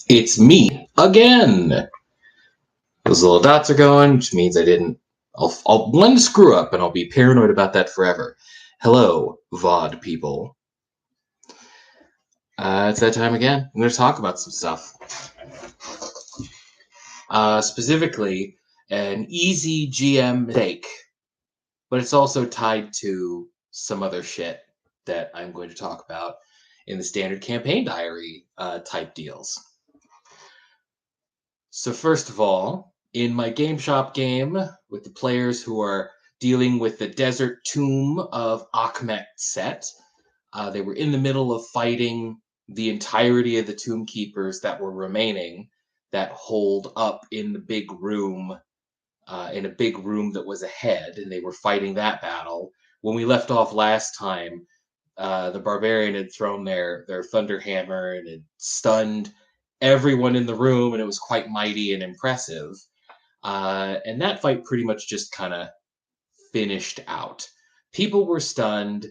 It's me again. Those little dots are going, which means I didn't. I'll one screw up and I'll be paranoid about that forever. Hello, VOD people. It's that time again. I'm going to talk about some stuff. Specifically, an easy GM mistake, but it's also tied to some other shit that I'm going to talk about in the standard campaign diary type deals. So first of all, in my game shop game with the players who are dealing with the Desert Tomb of Akhmet set, they were in the middle of fighting the entirety of the Tomb Keepers that were remaining that holed up in the big room, in a big room that was ahead, and they were fighting that battle. When we left off last time, the barbarian had thrown their thunder hammer and had stunned everyone in the room, and it was quite mighty and impressive. And that fight pretty much just kind of finished out. People were stunned.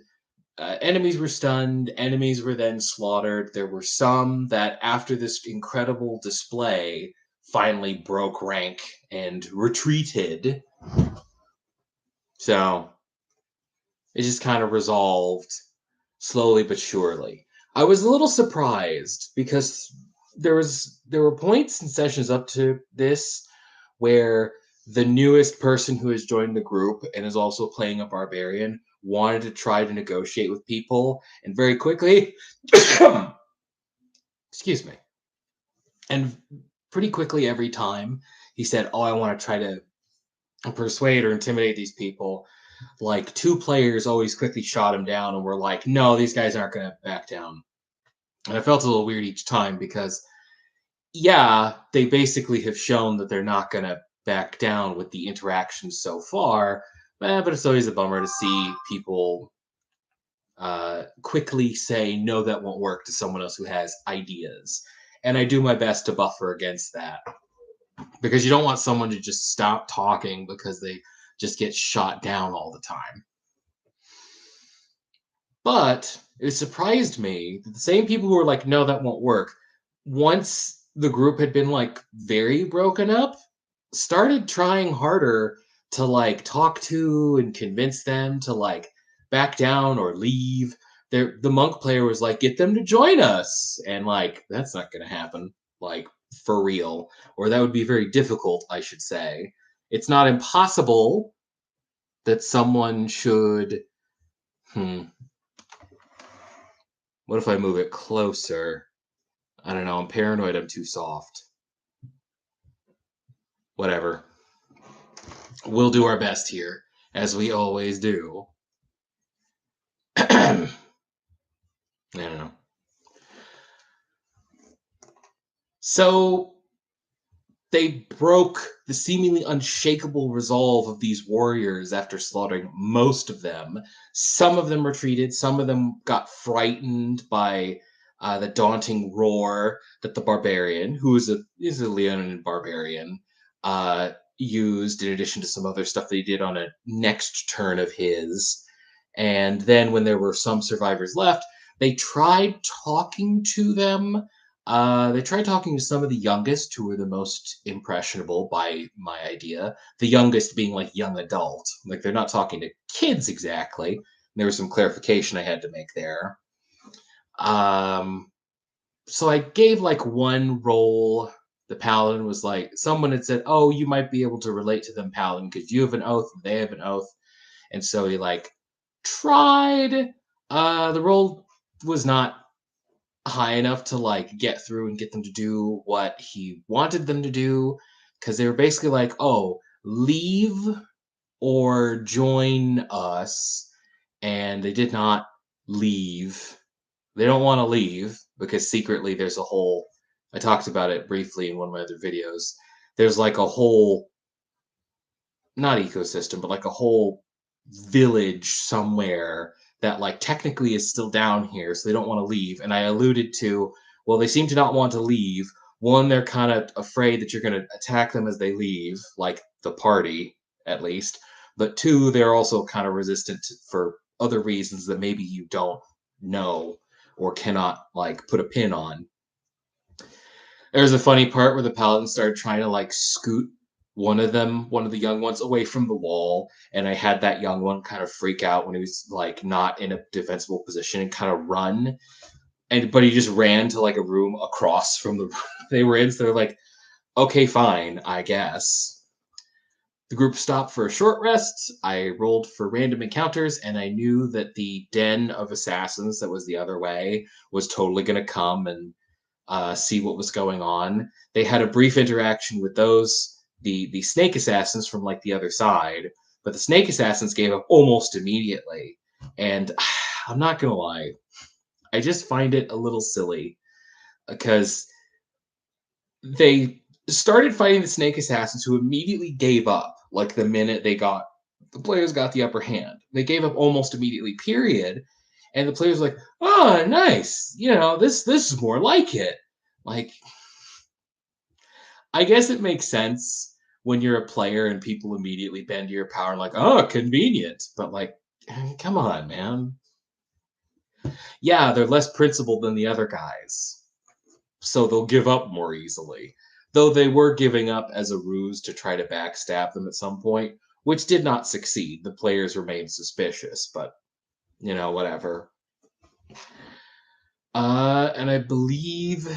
Enemies were stunned. Enemies were then slaughtered. There were some that, after this incredible display, finally broke rank and retreated. So it just kind of resolved slowly but surely. I was a little surprised because there were points and sessions up to this where the newest person who has joined the group and is also playing a barbarian wanted to try to negotiate with people, and very quickly excuse me, and pretty quickly every time he said, oh, I want to try to persuade or intimidate these people, like two players always quickly shot him down and were like, no, these guys aren't going to back down. And I felt a little weird each time because, yeah, they basically have shown that they're not going to back down with the interactions so far, but it's always a bummer to see people quickly say, no, that won't work to someone else who has ideas. And I do my best to buffer against that because you don't want someone to just stop talking because they just get shot down all the time. But it surprised me that the same people who were like, no, that won't work, once the group had been like very broken up, started trying harder to like talk to and convince them to like back down or leave. The monk player was like, get them to join us. And like, that's not going to happen, like for real. Or that would be very difficult, I should say. It's not impossible that someone should. What if I move it closer? I don't know. I'm paranoid. I'm too soft. Whatever. We'll do our best here, as we always do. I don't know. So they broke the seemingly unshakable resolve of these warriors after slaughtering most of them. Some of them retreated. Some of them got frightened by the daunting roar that the barbarian, who is a Leonin barbarian, used in addition to some other stuff that he did on a next turn of his. And then when there were some survivors left, they tried talking to them. They tried talking to some of the youngest, who were the most impressionable by my idea. The youngest being like young adult. Like they're not talking to kids exactly. There was some clarification I had to make there. So I gave like one roll. The paladin was like, someone had said, oh, you might be able to relate to them, paladin, because you have an oath and they have an oath. And so he like tried. The roll was not high enough to like get through and get them to do what he wanted them to do, because they were basically like, oh, leave or join us. And they did not leave. They don't want to leave because secretly there's a whole, I talked about it briefly in one of my other videos, there's like a whole, not ecosystem, but like a whole village somewhere that like technically is still down here, so they don't want to leave. And I alluded to, well, they seem to not want to leave. One, they're kind of afraid that you're going to attack them as they leave, like the party at least. But two, they're also kind of resistant for other reasons that maybe you don't know or cannot like put a pin on. There was a funny part where the paladin started trying to like scoot one of the young ones away from the wall, and I had that young one kind of freak out when he was like not in a defensible position and kind of run, and but he just ran to like a room across from the room they were in. So they're like, okay, fine, I guess. The group stopped for a short rest. I rolled for random encounters, and I knew that the den of assassins that was the other way was totally going to come and see what was going on. They had a brief interaction with the snake assassins from like the other side, but the snake assassins gave up almost immediately. And I'm not gonna lie, I just find it a little silly because they started fighting the snake assassins who immediately gave up like the minute the players got the upper hand. They gave up almost immediately, period. And the players were like, oh, nice. This is more like it. Like, I guess it makes sense when you're a player and people immediately bend to your power and like, oh, convenient. But like, come on, man. Yeah, they're less principled than the other guys, so they'll give up more easily. Though they were giving up as a ruse to try to backstab them at some point, which did not succeed. The players remained suspicious, but whatever. And I believe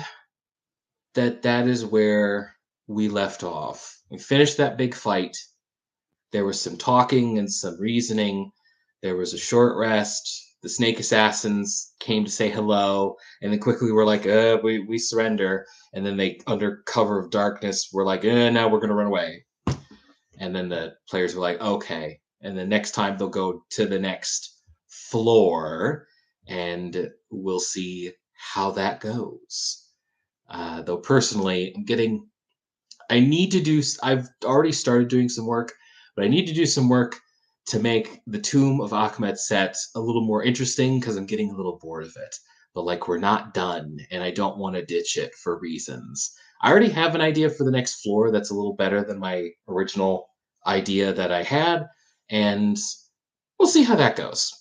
that is where we left off. We finished that big fight. There was some talking and some reasoning. There was a short rest. The snake assassins came to say hello, and then quickly were like, we surrender. And then they, under cover of darkness, were like, now we're going to run away. And then the players were like, okay. And the next time they'll go to the next floor, and we'll see how that goes. Though personally, I've already started doing some work, but I need to do some work to make the Tomb of Akhmet set a little more interesting because I'm getting a little bored of it. But like, we're not done, and I don't want to ditch it for reasons. I already have an idea for the next floor that's a little better than my original idea that I had, and we'll see how that goes.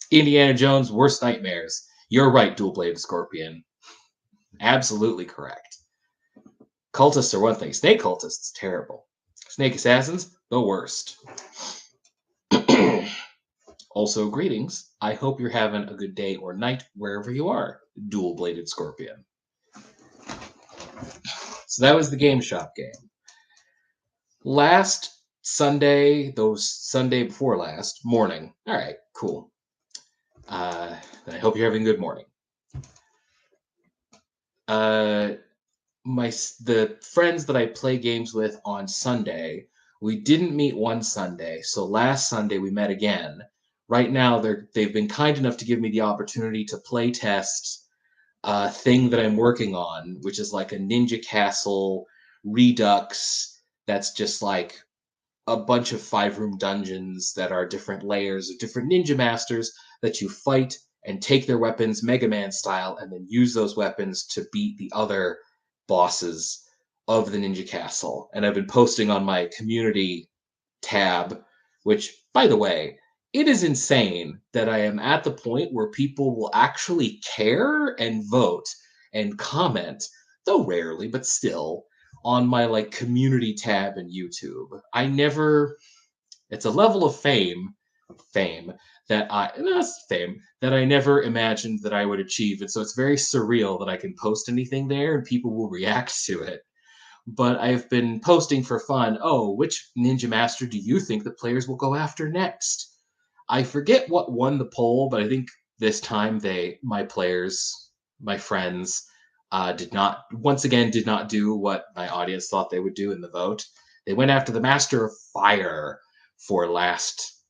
Indiana Jones' worst nightmares. You're right, dual bladed scorpion. Absolutely correct. Cultists are one thing. Snake cultists, terrible. Snake assassins, the worst. Also, greetings. I hope you're having a good day or night wherever you are, dual bladed scorpion. So that was the Game Shop game. Last Sunday, Sunday before last, morning. All right, cool. I hope you're having a good morning. The friends that I play games with on Sunday, we didn't meet one Sunday, so last Sunday we met again. Right now they've been kind enough to give me the opportunity to play test a thing that I'm working on, which is like a Ninja Castle Redux that's just like a bunch of 5-room dungeons that are different layers of different ninja masters that you fight and take their weapons Mega Man style and then use those weapons to beat the other bosses of the Ninja Castle. And I've been posting on my community tab, which, by the way, it is insane that I am at the point where people will actually care and vote and comment, though rarely, but still, on my like community tab in YouTube. It's a level of fame that I never imagined that I would achieve. And so it's very surreal that I can post anything there and people will react to it. But I've been posting for fun. Oh, which Ninja Master do you think the players will go after next? I forget what won the poll, but I think this time my friends, did not do what my audience thought they would do in the vote. They went after the Master of Fire for last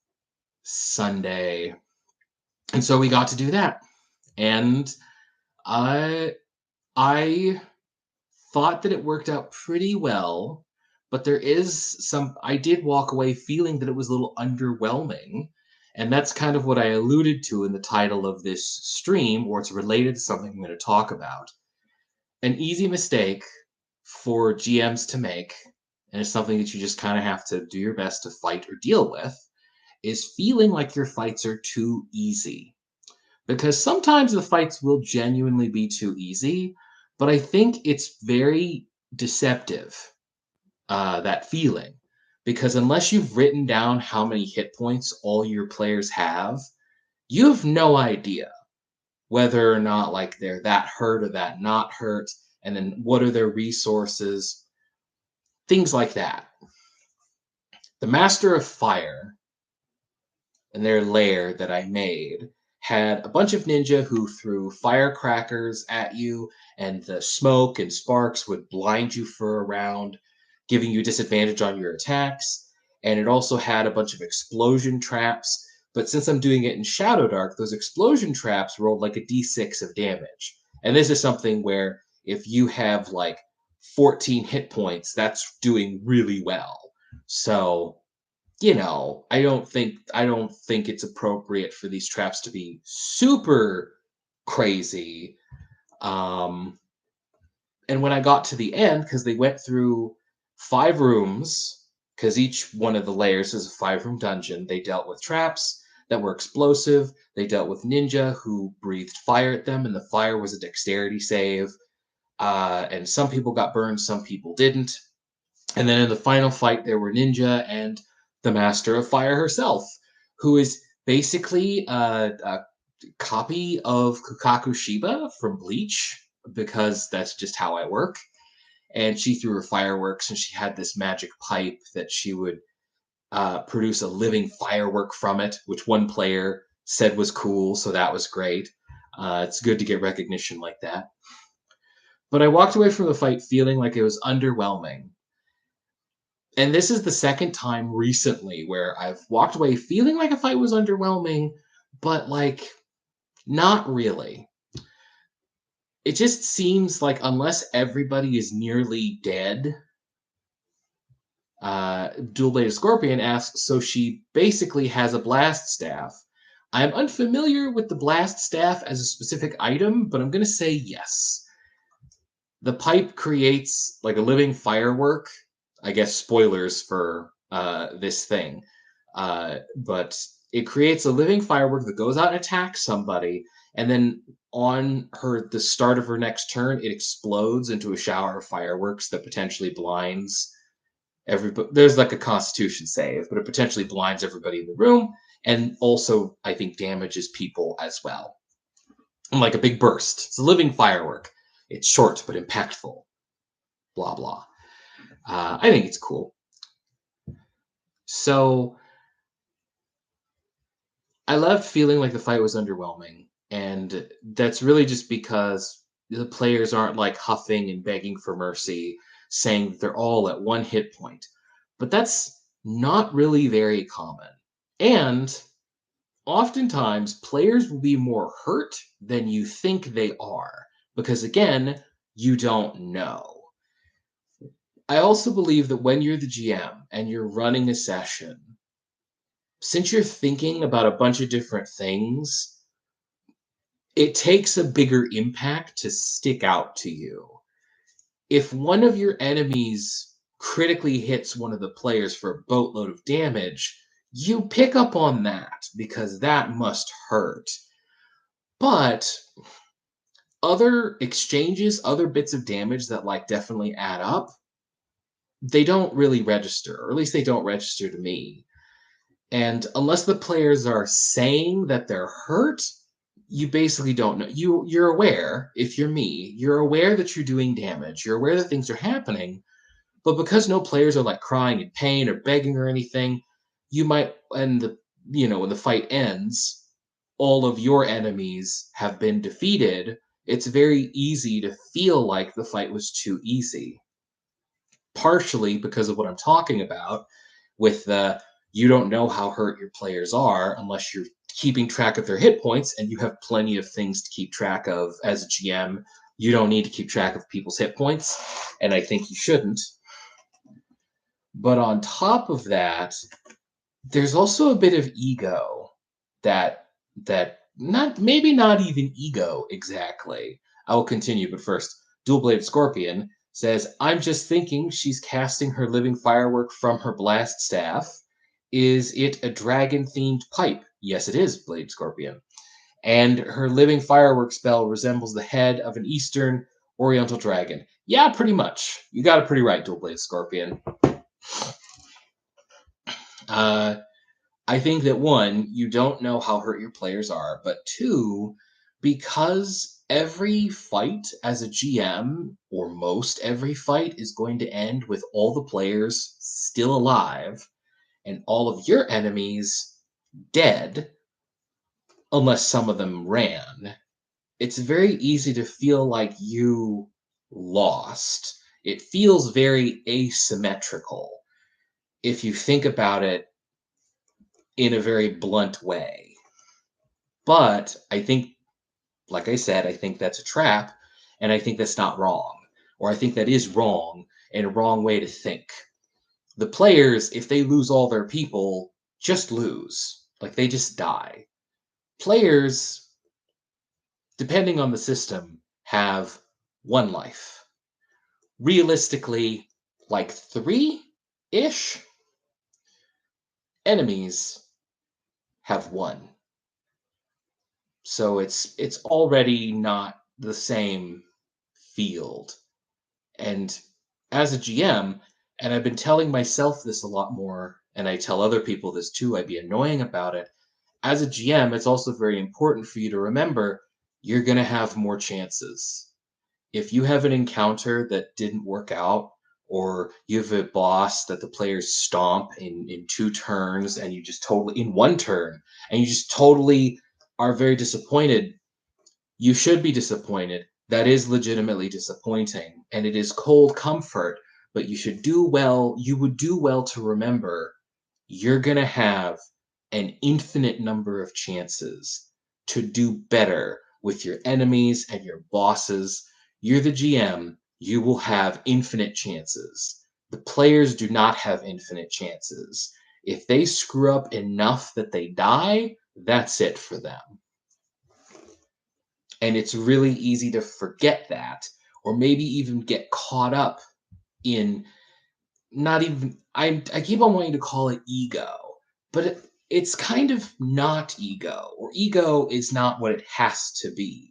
Sunday. And so we got to do that. And I thought that it worked out pretty well, but I did walk away feeling that it was a little underwhelming. And that's kind of what I alluded to in the title of this stream, or it's related to something I'm going to talk about. An easy mistake for GMs to make, and it's something that you just kind of have to do your best to fight or deal with, is feeling like your fights are too easy. Because sometimes the fights will genuinely be too easy, But I think it's very deceptive, that feeling, because unless you've written down how many hit points all your players have, you have no idea whether or not like they're that hurt or that not hurt, and then what are their resources, things like that. The Master of Fire and their lair that I made had a bunch of ninja who threw firecrackers at you, and the smoke and sparks would blind you for a round, giving you disadvantage on your attacks. And it also had a bunch of explosion traps. But since I'm doing it in Shadow Dark, those explosion traps rolled like a d6 of damage. And this is something where if you have like 14 hit points, that's doing really well. So I don't think it's appropriate for these traps to be super crazy. Um, and when I got to the end, because they went through 5 rooms, because each one of the layers is a 5-room dungeon, they dealt with traps that were explosive. They dealt with ninja who breathed fire at them, and the fire was a dexterity save. And some people got burned, some people didn't. And then in the final fight, there were Ninja and the Master of Fire herself, who is basically a copy of Kukaku Shiba from Bleach, because that's just how I work. And she threw her fireworks, and she had this magic pipe that she would produce a living firework from it, which one player said was cool, so that was great. It's good to get recognition like that. But I walked away from the fight feeling like it was underwhelming. And this is the second time recently where I've walked away feeling like a fight was underwhelming, but like not really. It just seems like unless everybody is nearly dead, Dual Bladed Scorpion asks, so she basically has a blast staff. I'm unfamiliar with the blast staff as a specific item, but I'm going to say yes. The pipe creates like a living firework. I guess spoilers for this thing. But it creates a living firework that goes out and attacks somebody, and then on the start of her next turn, it explodes into a shower of fireworks that potentially blinds everybody. There's like a Constitution save, but it potentially blinds everybody in the room, and also I think damages people as well. Like a big burst. It's a living firework. It's short but impactful. Blah blah. I think it's cool. So I left feeling like the fight was underwhelming, and that's really just because the players aren't like huffing and begging for mercy, saying that they're all at 1 hit point. But that's not really very common. And oftentimes, players will be more hurt than you think they are, because again, you don't know. I also believe that when you're the GM and you're running a session, since you're thinking about a bunch of different things, it takes a bigger impact to stick out to you. If one of your enemies critically hits one of the players for a boatload of damage, you pick up on that because that must hurt. But other exchanges, other bits of damage that like definitely add up, they don't really register, or at least they don't register to me. And unless the players are saying that they're hurt, you basically don't know. You're aware, if you're me, you're aware that you're doing damage. You're aware that things are happening, but because no players are like crying in pain or begging or anything, you might and the when the fight ends, all of your enemies have been defeated. It's very easy to feel like the fight was too easy. Partially because of what I'm talking about with the you don't know how hurt your players are unless you're keeping track of their hit points, and you have plenty of things to keep track of as a GM. You don't need to keep track of people's hit points, and I think you shouldn't. But on top of that, there's also a bit of ego that not even ego exactly. I will continue, but first, Dual Bladed Scorpion says, I'm just thinking she's casting her living firework from her blast staff. Is it a dragon themed pipe? Yes, it is, Blade Scorpion. And her living firework spell resembles the head of an Eastern Oriental Dragon. Yeah, pretty much. You got it pretty right, Dual Blade Scorpion. Uh, I think that one, you don't know how hurt your players are, but two, because every fight as a GM, or most every fight, is going to end with all the players still alive and all of your enemies dead, unless some of them ran, it's very easy to feel like you lost. It feels very asymmetrical if you think about it in a very blunt way. But I think, like I said, I think that's a trap, and I think that's not wrong. Or I think that is wrong and a wrong way to think. The players, if they lose all their people, just lose. Like they just die. Players, depending on the system, have one life. Realistically, like 3-ish. Enemies have one. So it's already not the same field. And as a GM, and I've been telling myself this a lot more, and I tell other people this too, I'd be annoying about it. As a GM, it's also very important for you to remember you're going to have more chances. If you have an encounter that didn't work out, or you have a boss that the players stomp in 2 turns, and you just totally, in 1 turn, and you just totally are very disappointed, you should be disappointed. That is legitimately disappointing, and it is cold comfort, but you would do well to remember you're going to have an infinite number of chances to do better with your enemies and your bosses. You're the GM, you will have infinite chances. The players do not have infinite chances. If they screw up enough that they die, that's it for them. And it's really easy to forget that, or maybe even get caught up in not even, I keep on wanting to call it ego, but it's kind of not ego, or ego is not what it has to be.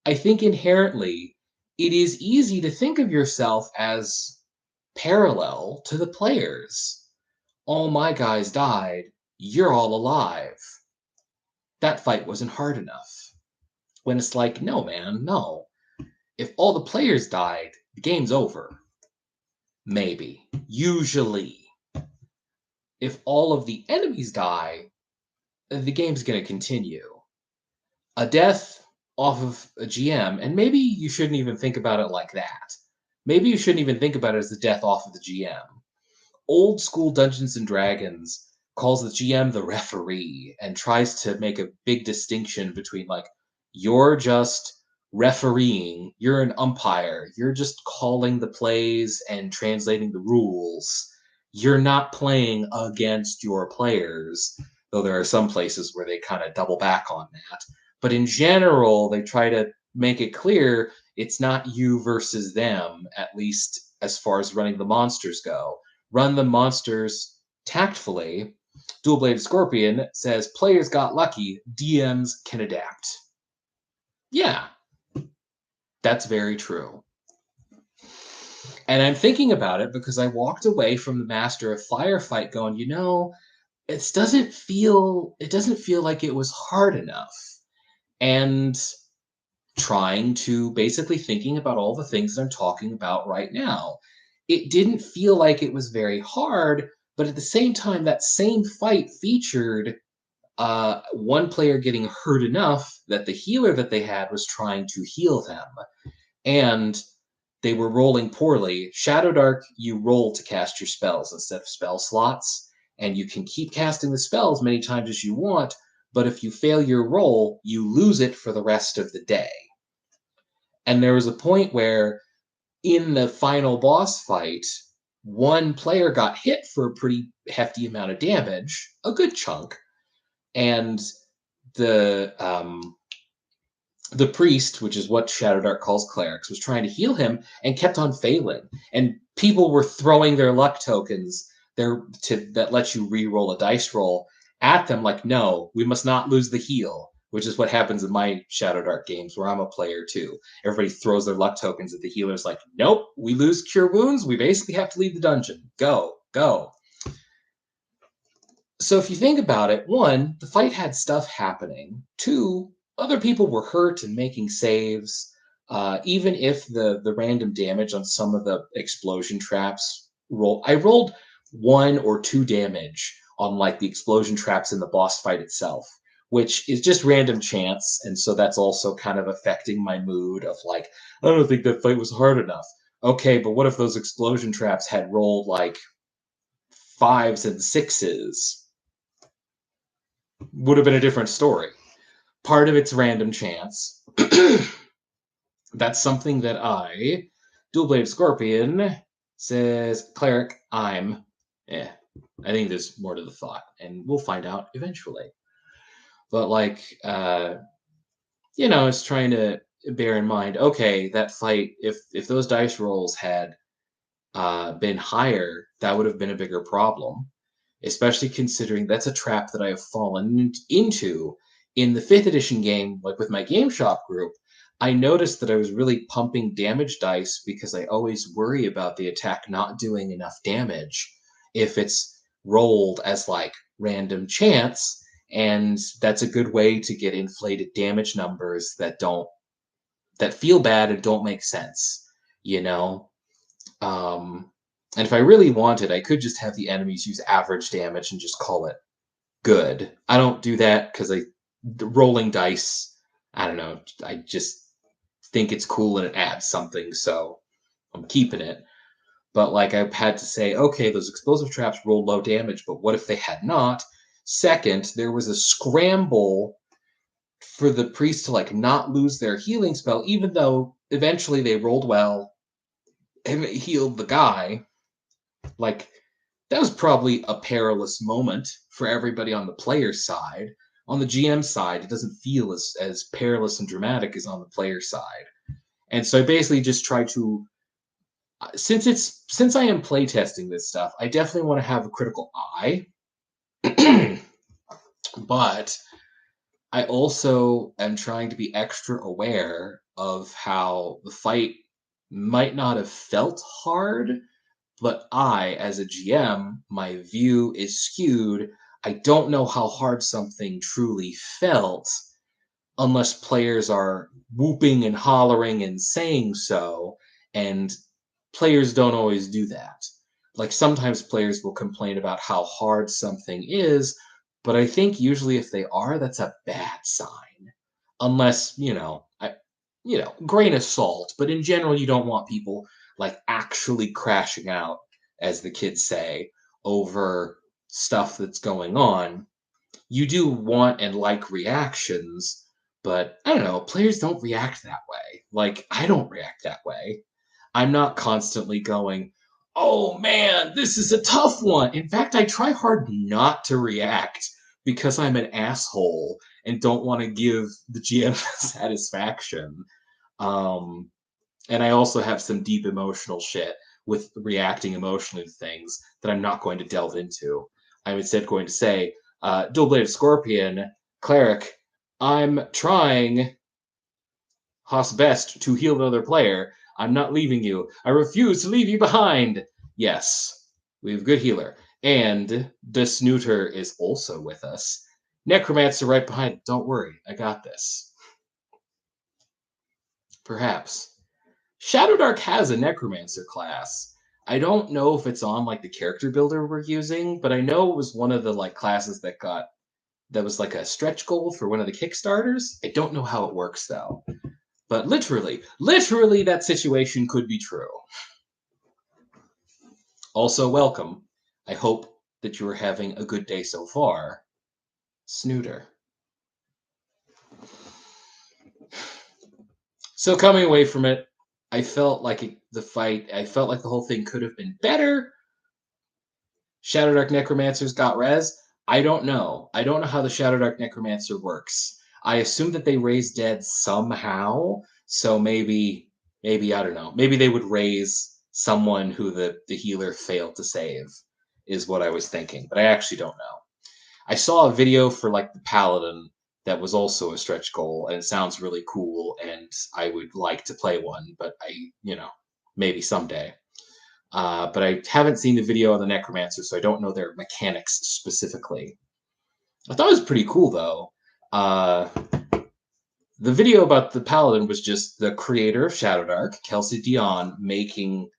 I think inherently it is easy to think of yourself as parallel to the players. All my guys died, you're all alive. That fight wasn't hard enough. When it's like, no, man, no. If all the players died, the game's over. Maybe. Usually. If all of the enemies die, the game's going to continue. A death off of a GM, and maybe you shouldn't even think about it like that. Maybe you shouldn't even think about it as the death off of the GM. Old school Dungeons and Dragons calls the GM the referee and tries to make a big distinction between, like, you're just refereeing, you're an umpire, you're just calling the plays and translating the rules. You're not playing against your players, though there are some places where they kind of double back on that. But in general, they try to make it clear it's not you versus them, at least as far as running the monsters go. Run the monsters tactfully. Dual Bladed Scorpion says players got lucky, DMs can adapt. Yeah, that's very true. And I'm thinking about it because I walked away from the Master of Firefight going, it doesn't feel like it was hard enough. And trying to basically thinking about all the things that I'm talking about right now. It didn't feel like it was very hard, but at the same time, that same fight featured one player getting hurt enough that the healer that they had was trying to heal them. And they were rolling poorly. Shadow Dark, you roll to cast your spells instead of spell slots, and you can keep casting the spells many times as you want, but if you fail your roll, you lose it for the rest of the day. And there was a point where, in the final boss fight, one player got hit for a pretty hefty amount of damage, a good chunk, and the priest, which is what Shadow Dark calls clerics, was trying to heal him and kept on failing. And people were throwing their luck tokens that let you re-roll a dice roll at them, like, no, we must not lose the heal. which is what happens in my Shadow Dark games where I'm a player too. Everybody throws their luck tokens at the healer's like, nope, we lose cure wounds. We basically have to leave the dungeon. Go, go. So if you think about it, one, the fight had stuff happening. Two, other people were hurt and making saves. Even if the random damage on some of the explosion traps I rolled 1 or 2 damage on like the explosion traps in the boss fight itself, which is just random chance, and so that's also kind of affecting my mood of like, I don't think that fight was hard enough. Okay, but what if those explosion traps had rolled like 5s and 6s? Would have been a different story. Part of it's random chance. That's something that Dual Blade Scorpion, says, Cleric, I'm. Yeah, I think there's more to the thought, and we'll find out eventually. But, like, it's trying to bear in mind, okay, that fight, if those dice rolls had been higher, that would have been a bigger problem, especially considering that's a trap that I have fallen into in the 5th edition game, like with my game shop group. I noticed that I was really pumping damage dice because I always worry about the attack not doing enough damage if it's rolled as like random chance, and that's a good way to get inflated damage numbers that feel bad and don't make sense, you know? And if I really wanted, I could just have the enemies use average damage and just call it good. I don't do that because the rolling dice, I don't know, I just think it's cool and it adds something, so I'm keeping it. But like I've had to say, okay, those explosive traps roll low damage, but what if they had not? Second, there was a scramble for the priest to like not lose their healing spell, even though eventually they rolled well and it healed the guy. Like, that was probably a perilous moment for everybody on the player side. On the GM side, it doesn't feel as perilous and dramatic as on the player side. And so I basically just try to, since I am playtesting this stuff, I definitely want to have a critical eye. But I also am trying to be extra aware of how the fight might not have felt hard, but I, as a GM, my view is skewed. I don't know how hard something truly felt unless players are whooping and hollering and saying so, and players don't always do that. Like sometimes players will complain about how hard something is, but I think usually if they are, that's a bad sign. Unless, grain of salt, but in general you don't want people like actually crashing out, as the kids say, over stuff that's going on. You do want and like reactions, but I don't know, players don't react that way. Like, I don't react that way. I'm not constantly going, oh man, this is a tough one. In fact, I try hard not to react because I'm an asshole and don't want to give the GM satisfaction. Um, and I also have some deep emotional shit with reacting emotionally to things that I'm not going to delve into. I'm instead going to say, Dual Bladed Scorpion, Cleric, I'm trying Haas best to heal another player. I'm not leaving you. I refuse to leave you behind. Yes, we have good healer. And the snooter is also with us. Necromancer right behind. Don't worry, I got this. Perhaps. Shadow Dark has a Necromancer class. I don't know if it's on like the character builder we're using, but I know it was one of the like classes that was like a stretch goal for one of the Kickstarters. I don't know how it works though. But literally, that situation could be true. Also, welcome. I hope that you are having a good day so far, Snooter. So coming away from it, I felt like I felt like the whole thing could have been better. Shadow Dark Necromancers got res. I don't know. I don't know how the Shadow Dark Necromancer works. I assume that they raise dead somehow. So maybe I don't know. Maybe they would raise someone who the healer failed to save, is what I was thinking. But I actually don't know. I saw a video for like the Paladin that was also a stretch goal, and it sounds really cool, and I would like to play one, but maybe someday. But I haven't seen the video of the Necromancer, so I don't know their mechanics specifically. I thought it was pretty cool, though. The video about the Paladin was just the creator of Shadowdark, Kelsey Dion, making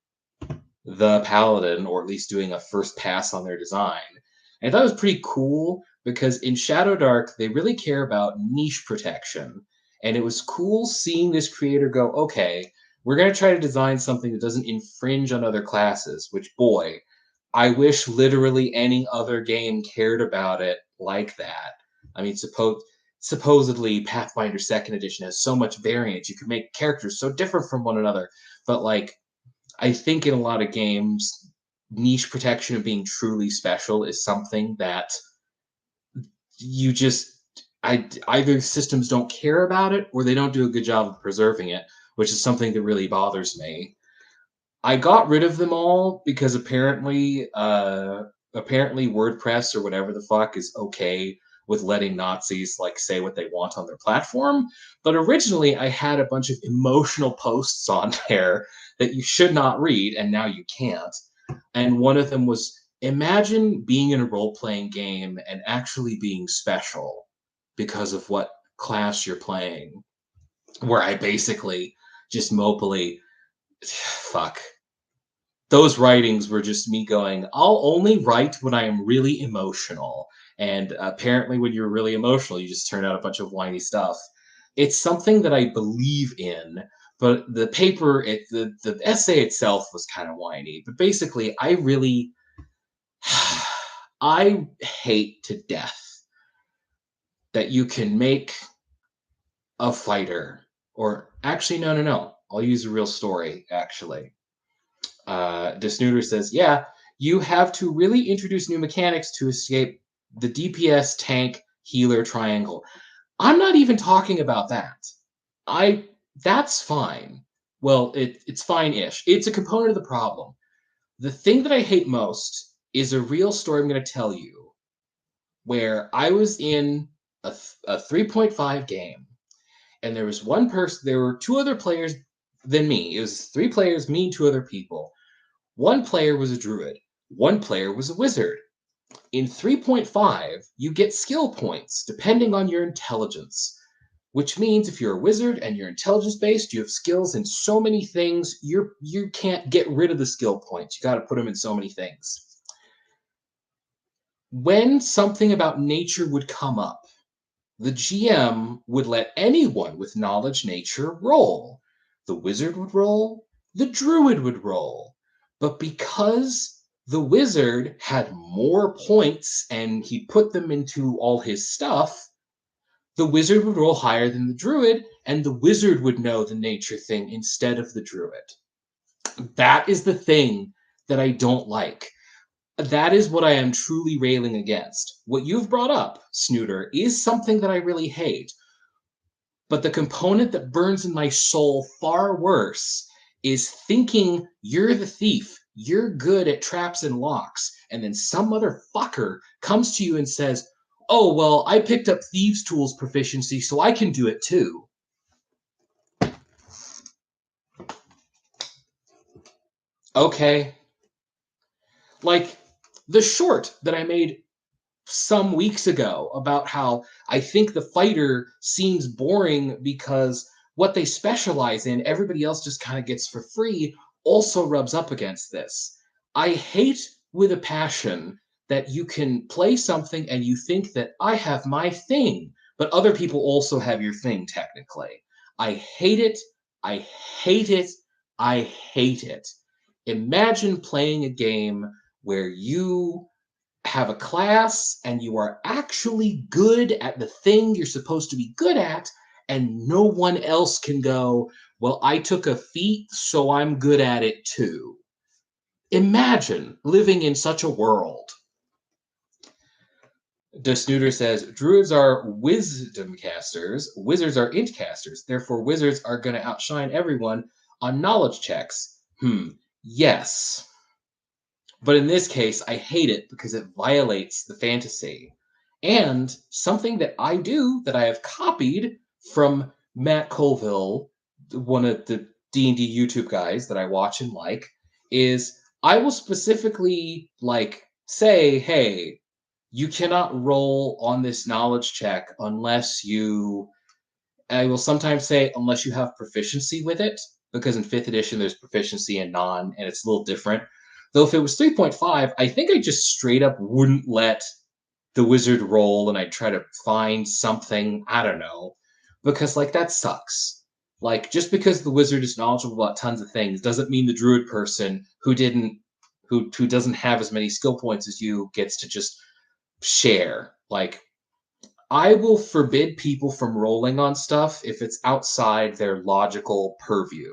the Paladin, or at least doing a first pass on their design. And I thought it was pretty cool because in Shadowdark, they really care about niche protection. And it was cool seeing this creator go, okay, we're going to try to design something that doesn't infringe on other classes, which, boy, I wish literally any other game cared about it like that. I mean, supposedly Pathfinder Second Edition has so much variance. You can make characters so different from one another, but like I think in a lot of games, niche protection of being truly special is something that you just either systems don't care about it or they don't do a good job of preserving it, which is something that really bothers me. I got rid of them all because apparently WordPress or whatever the fuck is okay with letting Nazis like say what they want on their platform. But originally I had a bunch of emotional posts on there that you should not read, and now you can't. And one of them was, imagine being in a role-playing game and actually being special because of what class you're playing. Where I basically just mopily fuck. Those writings were just me going, I'll only write when I am really emotional. And apparently, when you're really emotional, you just turn out a bunch of whiny stuff. It's something that I believe in, but the essay itself was kind of whiny. But basically, I hate to death that you can make a fighter, or actually, no. I'll use a real story, actually. Desnuder says, yeah, you have to really introduce new mechanics to escape the DPS tank healer triangle. I'm not even talking about that. That's fine. Well, it's fine-ish. It's a component of the problem. The thing that I hate most is a real story I'm going to tell you where I was in a 3.5 game, and there was one person, there were two other players than me. It was three players, me and two other people. One player was a druid. One player was a wizard. In 3.5, you get skill points depending on your intelligence, which means if you're a wizard and you're intelligence based, you have skills in so many things, you can't get rid of the skill points. You got to put them in so many things. When something about nature would come up, the GM would let anyone with knowledge nature roll. The wizard would roll, the druid would roll. But because the wizard had more points and he put them into all his stuff, the wizard would roll higher than the druid, and the wizard would know the nature thing instead of the druid. That is the thing that I don't like. That is what I am truly railing against. What you've brought up, Snooter, is something that I really hate. But the component that burns in my soul far worse is thinking you're the thief, you're good at traps and locks, and then some motherfucker comes to you and says, oh, well, I picked up Thieves' Tools proficiency, so I can do it too. Okay. Like the short that I made some weeks ago about how I think the fighter seems boring because what they specialize in, everybody else just kind of gets for free, also rubs up against this. I hate with a passion that you can play something and you think that I have my thing, but other people also have your thing, technically. I hate it. I hate it. I hate it. Imagine playing a game where you have a class and you are actually good at the thing you're supposed to be good at, and no one else can go, well, I took a feat, so I'm good at it too. Imagine living in such a world. Desnuder says, druids are wisdom casters, wizards are int casters, therefore wizards are going to outshine everyone on knowledge checks. Yes. But in this case, I hate it because it violates the fantasy. And something that I do that I have copied from Matt Colville, one of the D&D YouTube guys that I watch and like, is I will specifically like say, hey, you cannot roll on this knowledge check unless you, I will sometimes say unless you have proficiency with it, because in fifth edition there's proficiency and non, and it's a little different. Though if it was 3.5, I think I just straight up wouldn't let the wizard roll and I'd try to find something, I don't know, because like that sucks. Like just because the wizard is knowledgeable about tons of things doesn't mean the druid person who doesn't have as many skill points as you gets to just share. Like I will forbid people from rolling on stuff if it's outside their logical purview.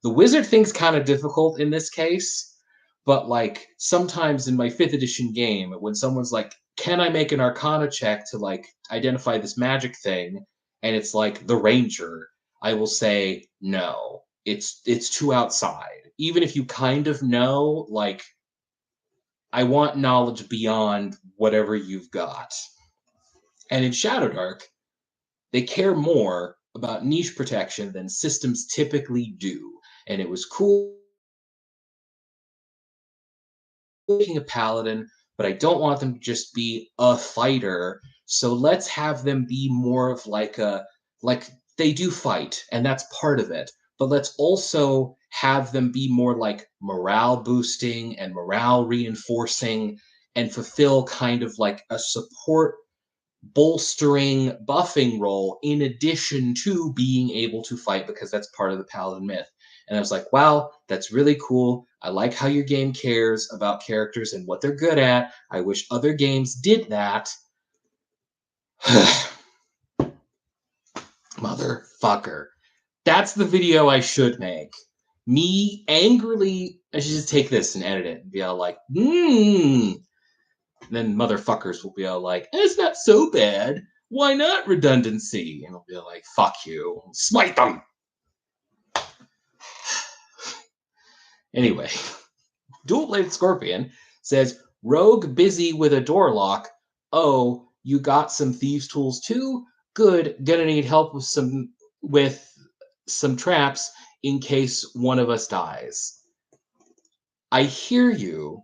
The wizard thing's kind of difficult in this case, but like sometimes in my fifth edition game, when someone's like, "Can I make an Arcana check to like identify this magic thing?" and it's like the ranger, I will say no. It's too outside. Even if you kind of know, like I want knowledge beyond whatever you've got. And in Shadowdark, they care more about niche protection than systems typically do. And it was cool making a paladin, but I don't want them to just be a fighter. So let's have them be more of like they do fight, and that's part of it. But let's also have them be more like morale boosting and morale reinforcing and fulfill kind of like a support bolstering buffing role in addition to being able to fight because that's part of the paladin myth. And I was like, wow, that's really cool. I like how your game cares about characters and what they're good at. I wish other games did that. Motherfucker. That's the video I should make. Me angrily, I should just take this and edit it and be all like, then motherfuckers will be all like, it's not so bad. Why not redundancy? And I'll be like, fuck you. Smite them. Anyway, Dual Bladed Scorpion says, Rogue busy with a door lock. Oh, you got some thieves' tools too? Good. Gonna need help with some traps in case one of us dies. I hear you.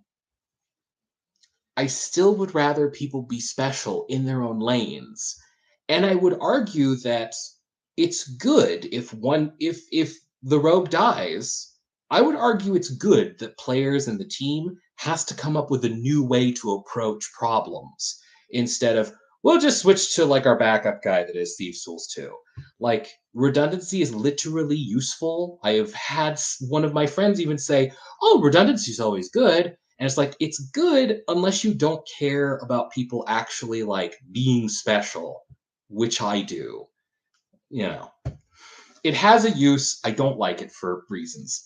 I still would rather people be special in their own lanes. And I would argue that it's good if the rogue dies, I would argue it's good that players and the team has to come up with a new way to approach problems instead of we'll just switch to like our backup guy that is Thieves Tools too. Like redundancy is literally useful. I have had one of my friends even say, "Oh, redundancy is always good." And it's like, it's good unless you don't care about people actually like being special, which I do. You know, it has a use. I don't like it for reasons.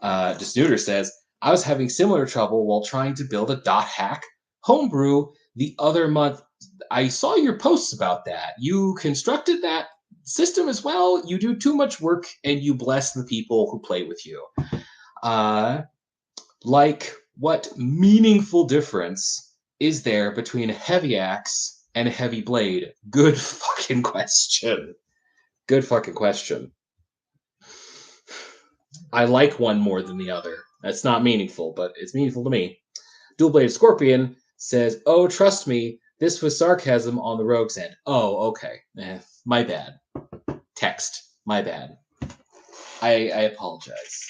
Desnuder says, I was having similar trouble while trying to build a dot hack homebrew the other month. I saw your posts about that. You constructed that system as well. You do too much work and you bless the people who play with you. Like, what meaningful difference is there between a heavy axe and a heavy blade? Good fucking question. Good fucking question. I like one more than the other. That's not meaningful, but it's meaningful to me. Dual Bladed Scorpion says, oh, trust me, this was sarcasm on the rogue's end. Oh, okay. My bad. Text. My bad. I apologize.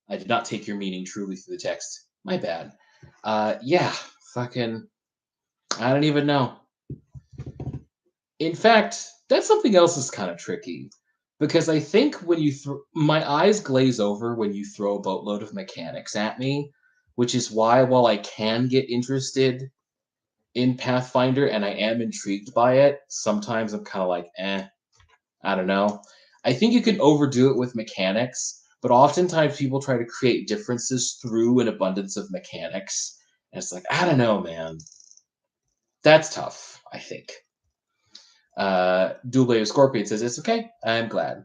I did not take your meaning truly through the text. My bad. Yeah, fucking, I don't even know. In fact, that's something else that's kind of tricky. Because I think when you my eyes glaze over when you throw a boatload of mechanics at me, which is why while I can get interested in Pathfinder and I am intrigued by it, sometimes I'm kind of like, I don't know. I think you can overdo it with mechanics, but oftentimes people try to create differences through an abundance of mechanics. And it's like, I don't know, man. That's tough, I think. Dual Bladed Scorpion says, it's okay. I'm glad.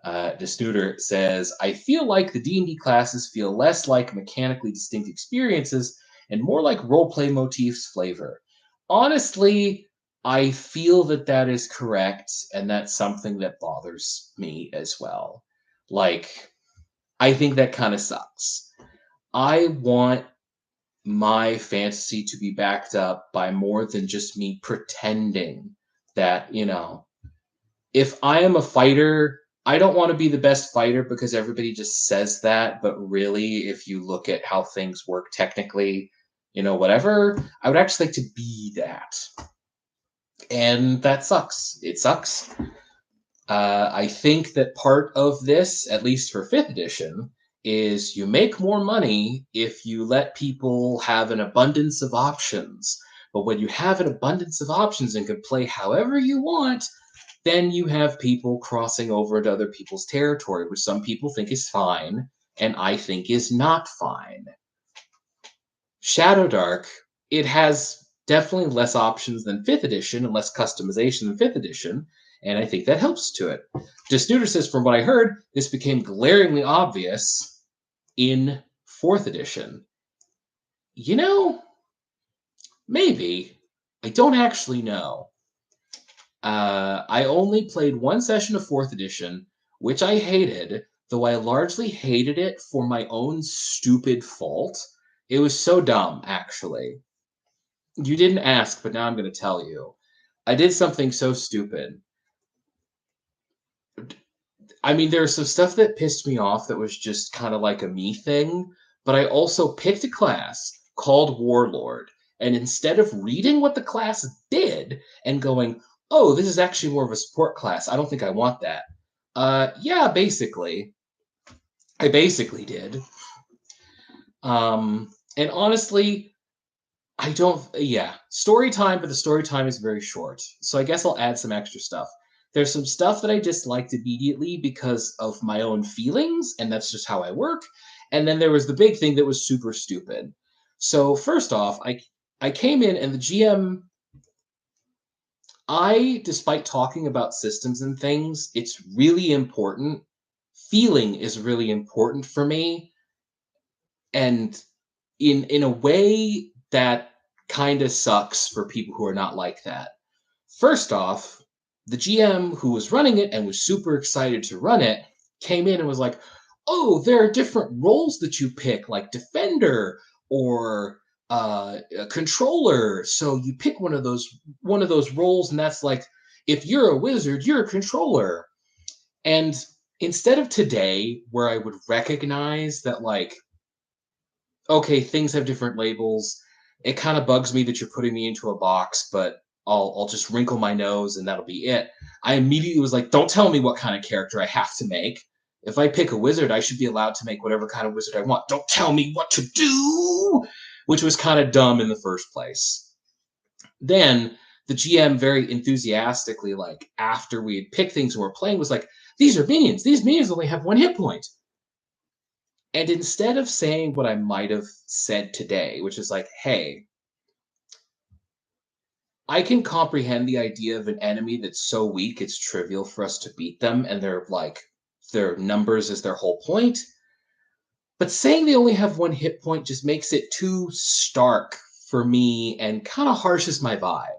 Desnuder says, I feel like the D&D classes feel less like mechanically distinct experiences and more like roleplay motifs flavor. Honestly, I feel that that is correct, and that's something that bothers me as well. Like, I think that kind of sucks. I want my fantasy to be backed up by more than just me pretending that, if I am a fighter, I don't want to be the best fighter because everybody just says that. But really, if you look at how things work technically, whatever, I would actually like to be that. And that sucks. It sucks. I think that part of this, at least for fifth edition, is you make more money if you let people have an abundance of options. But when you have an abundance of options and can play however you want, then you have people crossing over into other people's territory, which some people think is fine, and I think is not fine. Shadow Dark, it has definitely less options than 5th edition and less customization than 5th edition, and I think that helps to it. Desnuder says, from what I heard, this became glaringly obvious in 4th edition. You know, maybe. I don't actually know. I only played one session of 4th edition, which I hated, though I largely hated it for my own stupid fault. It was so dumb, actually. You didn't ask, but now I'm going to tell you. I did something so stupid. I mean, there's some stuff that pissed me off that was just kind of like a me thing, but I also picked a class called Warlord, and instead of reading what the class did and going, oh, this is actually more of a support class, I don't think I want that. Yeah, basically. I basically did. And honestly, I don't, yeah, story time, but the story time is very short. So I guess I'll add some extra stuff. There's some stuff that I disliked immediately because of my own feelings, and that's just how I work. And then there was the big thing that was super stupid. So first off, I came in and the GM, despite talking about systems and things, it's really important. Feeling is really important for me, and in a way that kind of sucks for people who are not like that. First off, the GM who was running it and was super excited to run it came in and was like, "Oh, there are different roles that you pick, like defender or a controller. So you pick one of those roles, and that's like if you're a wizard, you're a controller." And instead of today, where I would recognize that, like, okay, things have different labels. It kind of bugs me that you're putting me into a box, but I'll just wrinkle my nose and that'll be it. I immediately was like, don't tell me what kind of character I have to make. If I pick a wizard, I should be allowed to make whatever kind of wizard I want. Don't tell me what to do, which was kind of dumb in the first place. Then the GM very enthusiastically, like after we had picked things and we're playing, was like, these are minions. These minions only have one hit point. And instead of saying what I might have said today, which is like, hey, I can comprehend the idea of an enemy that's so weak it's trivial for us to beat them, and their numbers is their whole point. But saying they only have one hit point just makes it too stark for me and kind of harshes my vibe.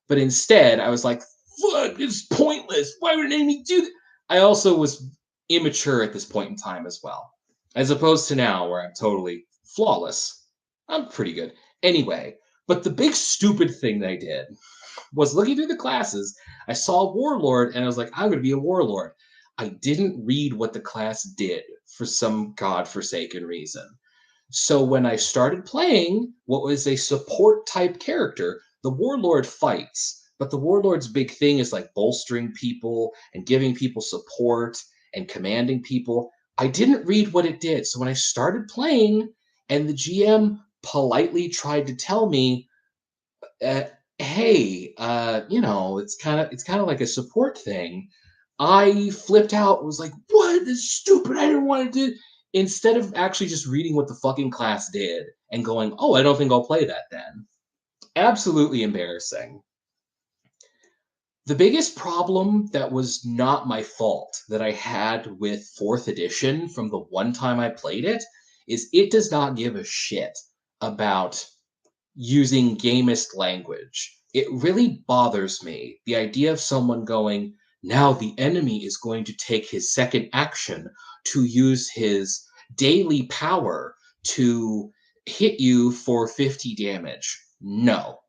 But instead, I was like, fuck, it's pointless. Why would an enemy do that? I also was immature at this point in time as well, as opposed to now where I'm totally flawless. I'm pretty good. Anyway, but the big stupid thing that I did was looking through the classes. I saw Warlord and I was like, I'm going to be a Warlord. I didn't read what the class did for some godforsaken reason. So when I started playing what was a support type character, the Warlord fights. But the Warlord's big thing is like bolstering people and giving people support and commanding people. I didn't read what it did. So when I started playing and the GM politely tried to tell me, uh, hey, it's kind of like a support thing. I flipped out and was like, what? This is stupid. I didn't want to do. Instead of actually just reading what the fucking class did and going, oh, I don't think I'll play that then. Absolutely embarrassing. The biggest problem that was not my fault that I had with fourth edition from the one time I played it is it does not give a shit about using gamist language. It really bothers me. The idea of someone going, now the enemy is going to take his second action to use his daily power to hit you for 50 damage. No.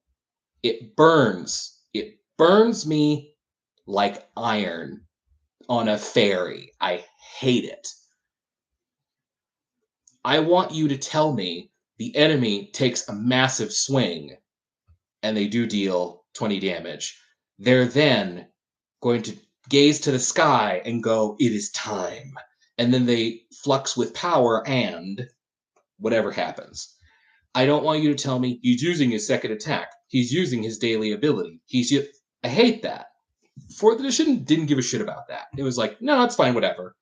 It burns. It burns me like iron on a ferry. I hate it. I want you to tell me the enemy takes a massive swing and they do deal 20 damage. They're then going to gaze to the sky and go, it is time. And then they flux with power and whatever happens. I don't want you to tell me he's using his second attack. He's using his daily ability. I hate that. Fourth edition didn't give a shit about that. It was like, no, it's fine, whatever.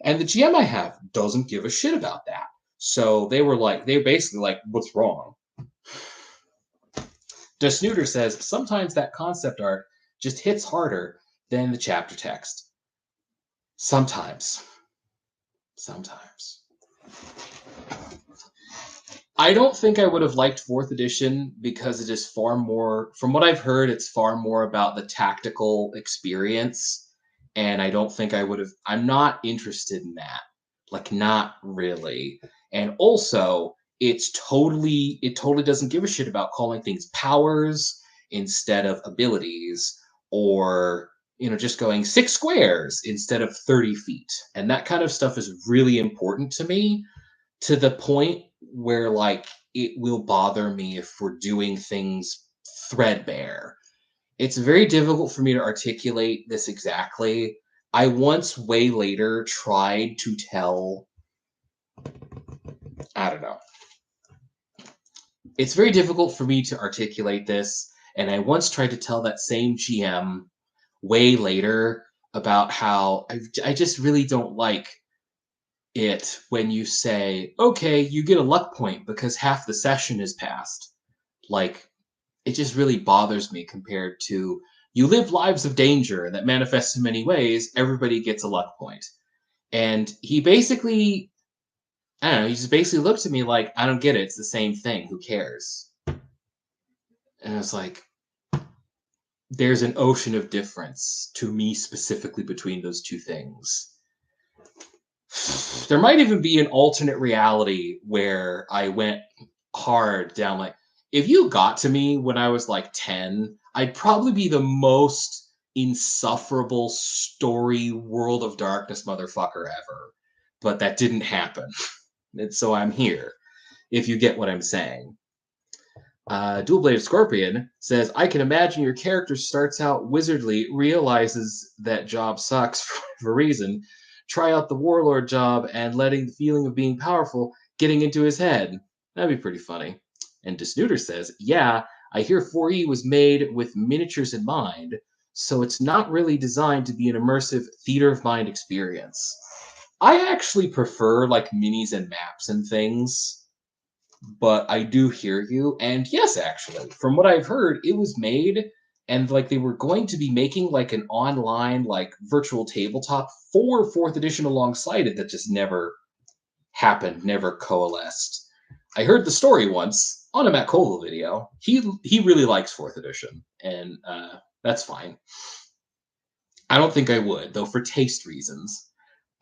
And the GM I have doesn't give a shit about that. So they were basically like, what's wrong? Desnooter says, sometimes that concept art just hits harder than the chapter text. Sometimes. I don't think I would have liked 4th edition because it is far more, from what I've heard, it's far more about the tactical experience. And I don't think I would have, I'm not interested in that. Like, not really. And also, it totally doesn't give a shit about calling things powers instead of abilities, or just going 6 squares instead of 30 feet. And that kind of stuff is really important to me, to the point where like it will bother me if we're doing things threadbare. It's very difficult for me to articulate this exactly. I once, way later, tried to tell, I don't know. It's very difficult for me to articulate this, and I once tried to tell that same GM way later about how I just really don't like it when you say, okay, you get a luck point because half the session is passed. Like, it just really bothers me compared to, you live lives of danger that manifest in many ways, everybody gets a luck point. And he basically, I don't know, he just basically looked at me like, I don't get it, it's the same thing, who cares? And I was like, there's an ocean of difference to me specifically between those two things. There might even be an alternate reality where I went hard down, like, if you got to me when I was like 10, I'd probably be the most insufferable story World of Darkness motherfucker ever. But that didn't happen. And so I'm here, if you get what I'm saying. Dual Bladed Scorpion says, I can imagine your character starts out wizardly, realizes that job sucks for a reason, try out the warlord job, and letting the feeling of being powerful getting into his head. That'd be pretty funny. And Desnooter says, yeah, I hear 4E was made with miniatures in mind, so it's not really designed to be an immersive theater of mind experience. I actually prefer like minis and maps and things, but I do hear you. And yes, actually, from what I've heard, it was made, and like they were going to be making like an online like virtual tabletop for 4th edition alongside it, that just never happened, never coalesced. I heard the story once on a Matt Colville video. He really likes 4th edition, and that's fine. I don't think I would, though, for taste reasons.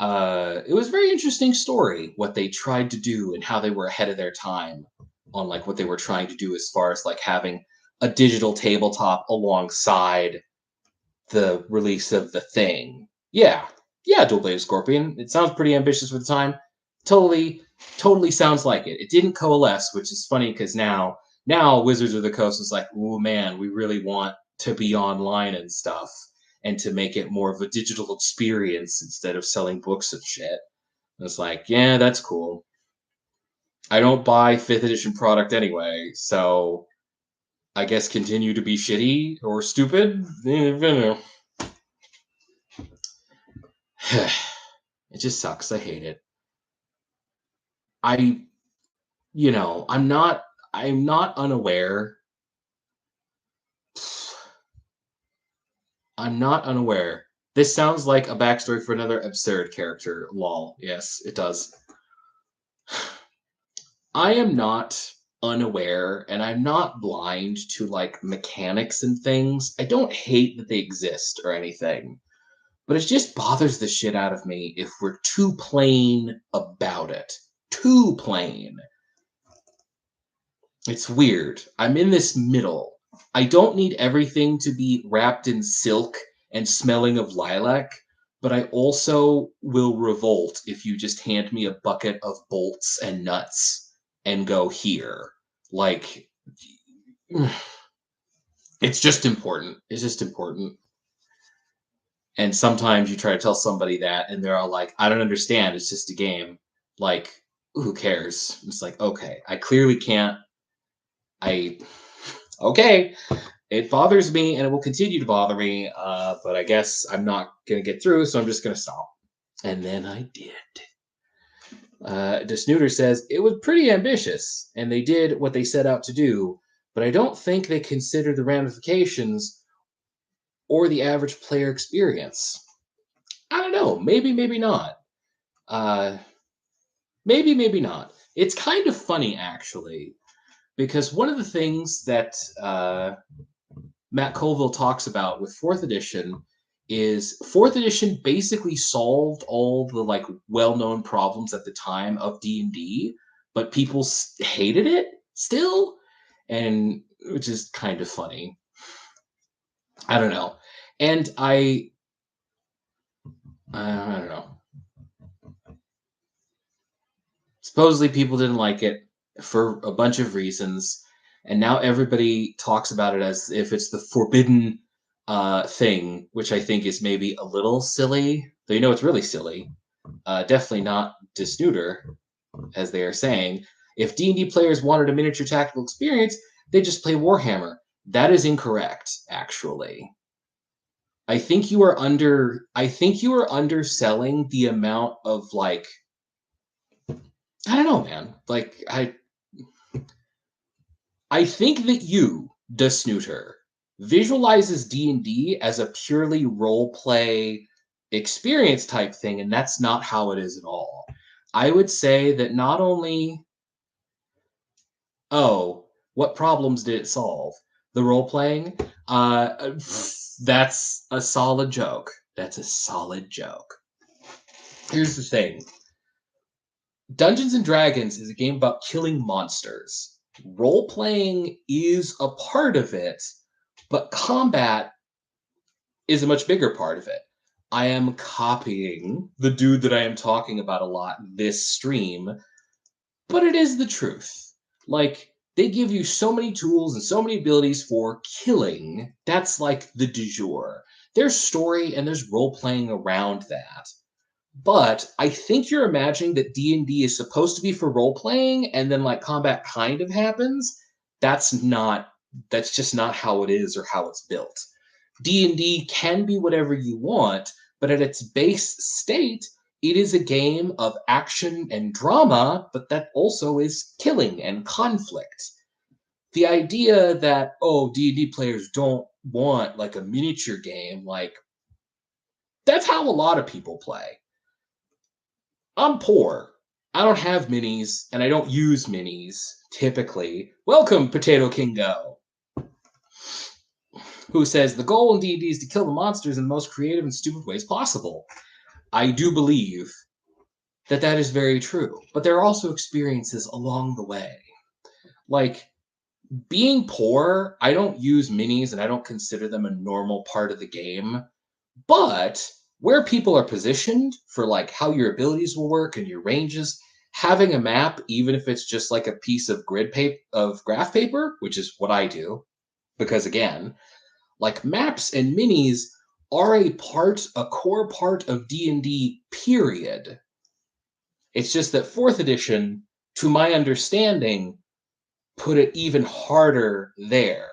It was a very interesting story, what they tried to do and how they were ahead of their time on like what they were trying to do as far as like having a digital tabletop alongside the release of the thing. Yeah, Dual Bladed Scorpion. It sounds pretty ambitious for the time. Totally sounds like it. It didn't coalesce, which is funny because now Wizards of the Coast is like, oh man, we really want to be online and stuff, and to make it more of a digital experience instead of selling books and shit. And it's like, yeah, that's cool. I don't buy 5th edition product anyway, so I guess continue to be shitty or stupid. It just sucks. I hate it. I'm not unaware. I'm not unaware. This sounds like a backstory for another absurd character. Lol. Yes, it does. I am not unaware and I'm not blind to like mechanics and things. I don't hate that they exist or anything, but it just bothers the shit out of me if we're too plain about it. Too plain. It's weird. I'm in this middle. I don't need everything to be wrapped in silk and smelling of lilac, but I also will revolt if you just hand me a bucket of bolts and nuts and go here. Like, it's just important. It's just important. And sometimes you try to tell somebody that, and they're all like, I don't understand. It's just a game. Like, who cares? It's like, okay, I clearly can't. I, okay, it bothers me and it will continue to bother me, but I guess I'm not going to get through, so I'm just going to stop. And then I did. Desnuder says, it was pretty ambitious, and they did what they set out to do, but I don't think they considered the ramifications or the average player experience. I don't know. Maybe, maybe not. Uh, maybe, maybe not. It's kind of funny, actually, because one of the things that Matt Colville talks about with fourth edition is fourth edition basically solved all the like well-known problems at the time of D&D, but people hated it still, and which is kind of funny. I don't know. And I don't know. Supposedly people didn't like it for a bunch of reasons, and now everybody talks about it as if it's the forbidden thing, which I think is maybe a little silly. Though you know it's really silly. Definitely not Desnuder, as they are saying. If D&D players wanted a miniature tactical experience, they just play Warhammer. That is incorrect, actually. I think you are underselling the amount of like I don't know, man. Like I think that you, the snooter, visualizes D&D as a purely role play experience type thing, and that's not how it is at all. I would say that not only what problems did it solve? The role playing? That's a solid joke. That's a solid joke. Here's the thing. Dungeons and Dragons is a game about killing monsters. Role playing is a part of it, but combat is a much bigger part of it. I am copying the dude that I am talking about a lot this stream, but it is the truth. Like, they give you so many tools and so many abilities for killing. That's like the du jour. There's story and there's role playing around that. But I think you're imagining that D&D is supposed to be for role playing and then like combat kind of happens. That's just not how it is or how it's built. D&D can be whatever you want, but at its base state, it is a game of action and drama, but that also is killing and conflict. The idea that D&D players don't want like a miniature game, like that's how a lot of people play. I'm poor. I don't have minis, and I don't use minis typically. Welcome, Potato Kingo, who says the goal in D&D is to kill the monsters in the most creative and stupid ways possible. I do believe that that is very true, but there are also experiences along the way. Like being poor, I don't use minis and I don't consider them a normal part of the game, but where people are positioned for like how your abilities will work and your ranges, having a map, even if it's just like a piece of grid paper of graph paper, which is what I do, because again, like maps and minis are a core part of D&D, period. It's just that 4th edition, to my understanding, put it even harder there.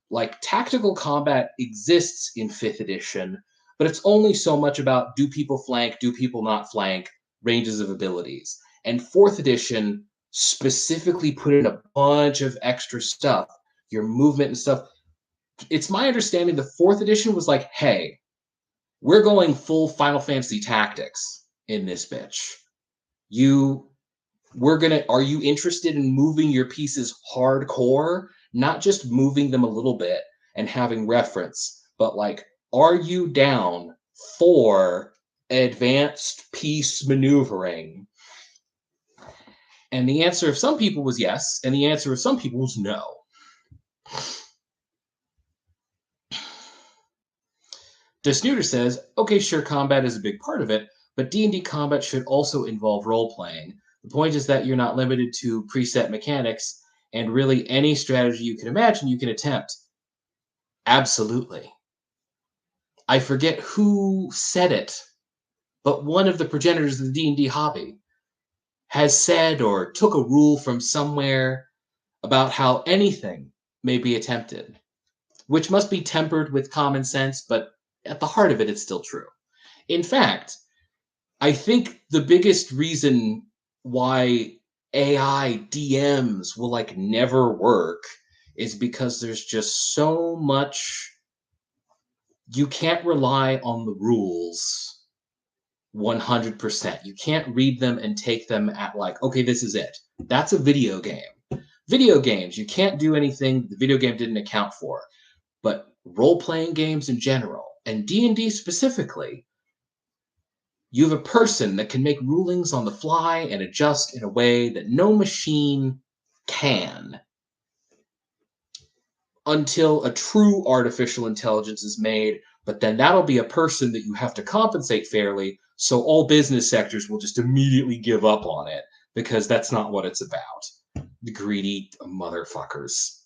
Like tactical combat exists in 5th edition, but it's only so much about do people flank, do people not flank, ranges of abilities. And 4th edition specifically put in a bunch of extra stuff, your movement and stuff. It's my understanding the 4th edition was like, hey, we're going full Final Fantasy Tactics in this bitch. You Are you interested in moving your pieces hardcore? Not just moving them a little bit and having reference, but like, are you down for advanced piece maneuvering? And the answer of some people was yes, and the answer of some people was no. Desnuder says, okay, sure, combat is a big part of it, but D&D combat should also involve role-playing. The point is that you're not limited to preset mechanics, and really any strategy you can imagine you can attempt. Absolutely. I forget who said it, but one of the progenitors of the D&D hobby has said or took a rule from somewhere about how anything may be attempted, which must be tempered with common sense, but at the heart of it, it's still true. In fact, I think the biggest reason why AI DMs will like never work is because there's just so much you can't rely on the rules 100%. You can't read them and take them at like, okay, this is it. That's a video game. Video games, you can't do anything the video game didn't account for. But role-playing games in general, and D&D specifically, you have a person that can make rulings on the fly and adjust in a way that no machine can until a true artificial intelligence is made, but then that'll be a person that you have to compensate fairly, so all business sectors will just immediately give up on it because that's not what it's about. The greedy motherfuckers.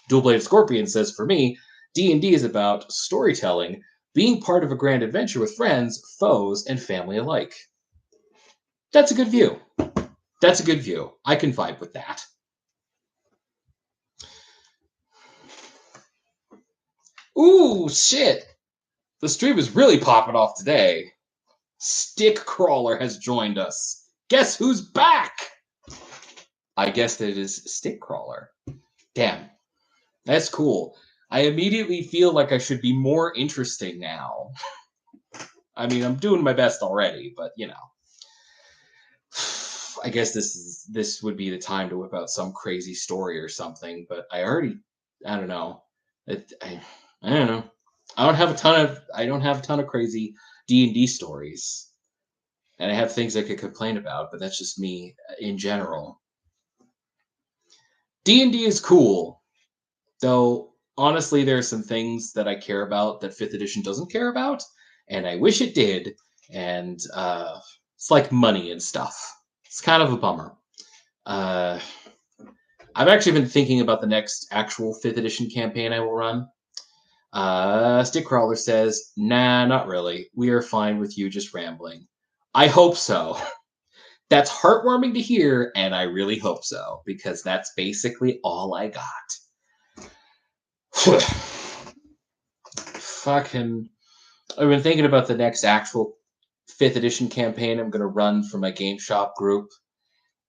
Dual-Bladed Scorpion says, for me, D&D is about storytelling, being part of a grand adventure with friends, foes, and family alike. That's a good view. That's a good view. I can vibe with that. Ooh, shit. The stream is really popping off today. Stick Crawler has joined us. Guess who's back? I guess that it is Stick Crawler. Damn. That's cool. I immediately feel like I should be more interesting now. I mean, I'm doing my best already, but you know. I guess this would be the time to whip out some crazy story or something, but I don't know. I don't know. I don't have a ton of crazy D&D stories. And I have things I could complain about, but that's just me in general. D&D is cool, though honestly there are some things that I care about that 5th edition doesn't care about, and I wish it did, and it's like money and stuff. It's kind of a bummer. I've actually been thinking about the next actual 5th edition campaign I will run. Stickcrawler says, nah, not really. We are fine with you just rambling. I hope so. That's heartwarming to hear, and I really hope so, because that's basically all I got. Fucking... I've been thinking about the next actual 5th edition campaign I'm going to run for my game shop group.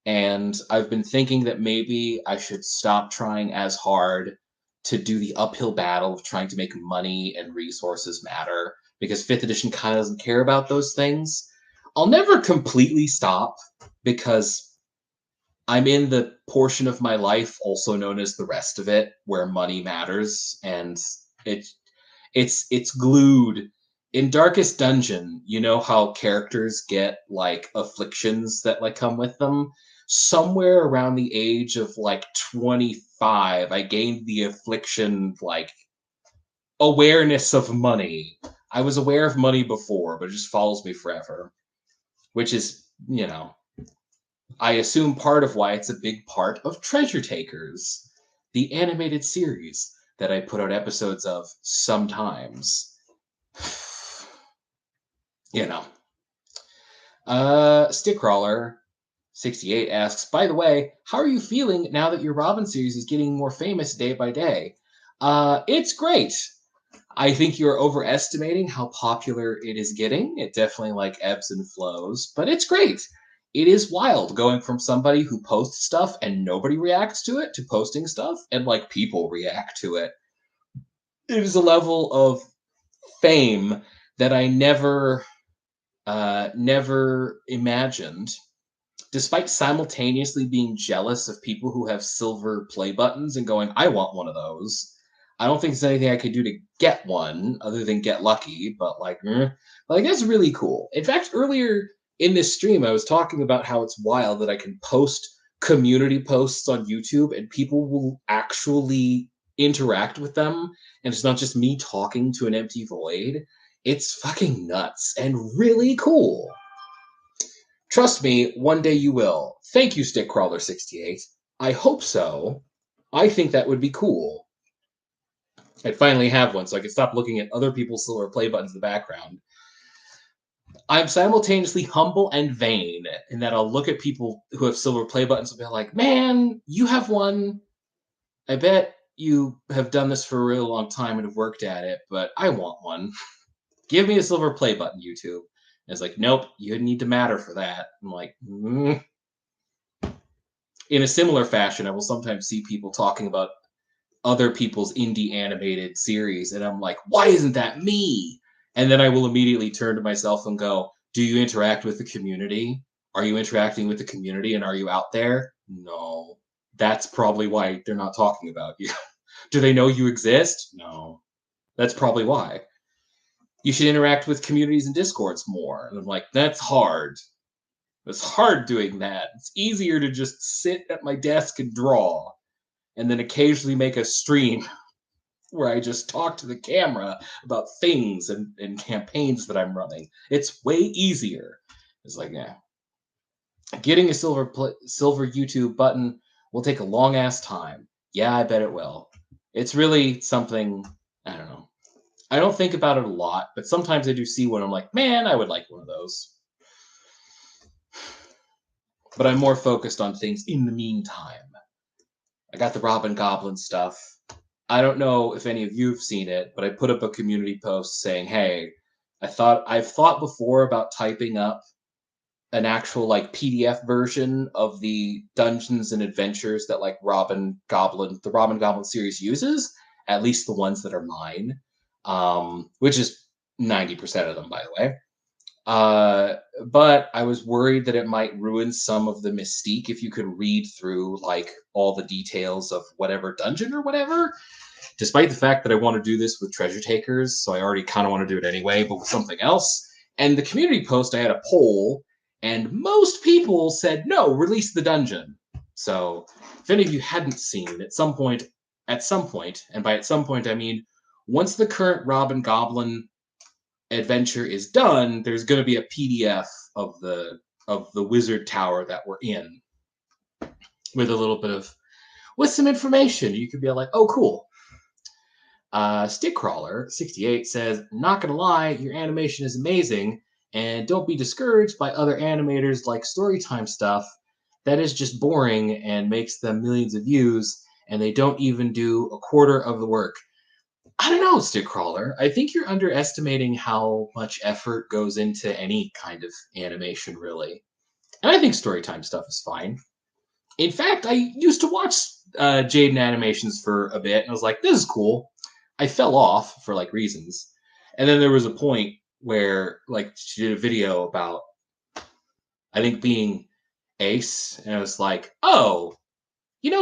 And I've been thinking that maybe I should stop trying as hard to do the uphill battle of trying to make money and resources matter, because 5th edition kind of doesn't care about those things. I'll never completely stop, because I'm in the portion of my life, also known as the rest of it, where money matters, and it's glued. In Darkest Dungeon, you know how characters get like afflictions that like come with them? Somewhere around the age of like 25, I gained the affliction like awareness of money. I was aware of money before, but it just follows me forever. Which is, you know, I assume part of why it's a big part of Treasure Takers, the animated series that I put out episodes of sometimes. You know. Stickcrawler 68 asks, by the way, how are you feeling now that your Robin series is getting more famous day by day? It's great. I think you're overestimating how popular it is getting. It definitely like ebbs and flows, but it's great. It is wild going from somebody who posts stuff and nobody reacts to it to posting stuff and like people react to it. It is a level of fame that I never imagined. despite simultaneously being jealous of people who have silver play buttons and going, I want one of those. I don't think there's anything I could do to get one other than get lucky, but like that's really cool. In fact, earlier in this stream, I was talking about how it's wild that I can post community posts on YouTube and people will actually interact with them, and it's not just me talking to an empty void. It's fucking nuts and really cool. Trust me, one day you will. Thank you, Stickcrawler68. I hope so. I think that would be cool. I'd finally have one so I could stop looking at other people's silver play buttons in the background. I'm simultaneously humble and vain in that I'll look at people who have silver play buttons and be like, man, you have one. I bet you have done this for a really long time and have worked at it, but I want one. Give me a silver play button, YouTube. And it's like, nope, you need to matter for that. I'm like, In a similar fashion, I will sometimes see people talking about other people's indie animated series, and I'm like, why isn't that me? And then I will immediately turn to myself and go, do you interact with the community? Are you interacting with the community and are you out there? No. That's probably why they're not talking about you. Do they know you exist? No. That's probably why. You should interact with communities and discords more. And I'm like, that's hard. It's hard doing that. It's easier to just sit at my desk and draw and then occasionally make a stream where I just talk to the camera about things and campaigns that I'm running. It's way easier. It's like, yeah. Getting a silver YouTube button will take a long ass time. Yeah, I bet it will. It's really something, I don't know. I don't think about it a lot, but sometimes I do see one. I'm like, man, I would like one of those. But I'm more focused on things in the meantime. I got the Robin Goblin stuff. I don't know if any of you have seen it, but I put up a community post saying, hey, I've thought before about typing up an actual like PDF version of the Dungeons and Adventures that like the Robin Goblin series uses, at least the ones that are mine, which is 90% of them, by the way. But I was worried that it might ruin some of the mystique if you could read through like all the details of whatever dungeon or whatever. Despite the fact that I want to do this with treasure takers, so I already kind of want to do it anyway, but with something else. And the community post, I had a poll, and most people said no, release the dungeon. So if any of you hadn't seen, at some point, and by at some point I mean once the current Robin Goblin adventure is done, there's going to be a PDF of the wizard tower that we're in with a little bit of with some information. You could be like, oh, cool. Stickcrawler68 says, not gonna lie, your animation is amazing, and don't be discouraged by other animators like Storytime stuff. That is just boring and makes them millions of views, and they don't even do a quarter of the work. I don't know, Stickcrawler. I think you're underestimating how much effort goes into any kind of animation, really. And I think Storytime stuff is fine. In fact, I used to watch Jaden animations for a bit, and I was like, this is cool. I fell off for like reasons. And then there was a point where like she did a video about I think being Ace, and I was like, oh,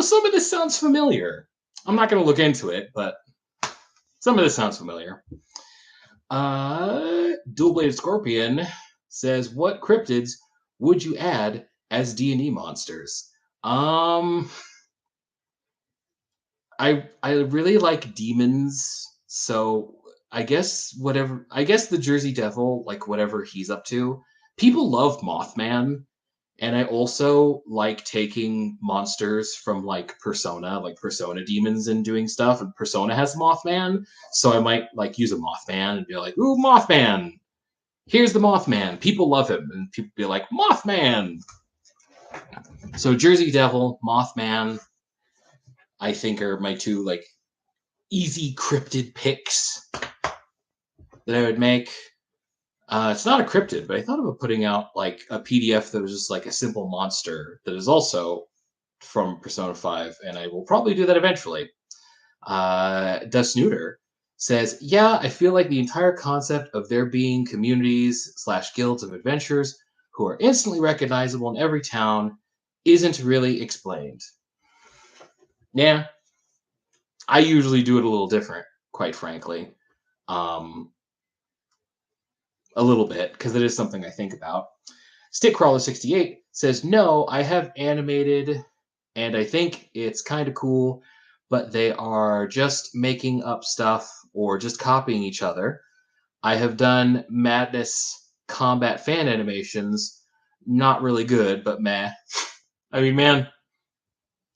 some of this sounds familiar. I'm not gonna look into it, but some of this sounds familiar. Dual-Bladed Scorpion says, what cryptids would you add as D&D monsters? I really like demons, so I guess the Jersey Devil, like whatever he's up to. People love Mothman, and I also like taking monsters from like Persona demons and doing stuff, and Persona has Mothman, so I might like use a Mothman and be like, ooh, Mothman! Here's the Mothman. People love him, and people be like, Mothman! So Jersey Devil, Mothman, I think are my two like easy cryptid picks that I would make. It's not a cryptid, but I thought about putting out like a PDF that was just like a simple monster that is also from Persona 5, and I will probably do that eventually. Snooter says, yeah, I feel like the entire concept of there being communities / guilds of adventurers who are instantly recognizable in every town isn't really explained. Yeah, I usually do it a little different, quite frankly. Um, a little bit, because it is something I think about. Stickcrawler68 says, no, I have animated and I think it's kind of cool, but they are just making up stuff or just copying each other. I have done Madness combat fan animations, not really good, but meh. I mean, man,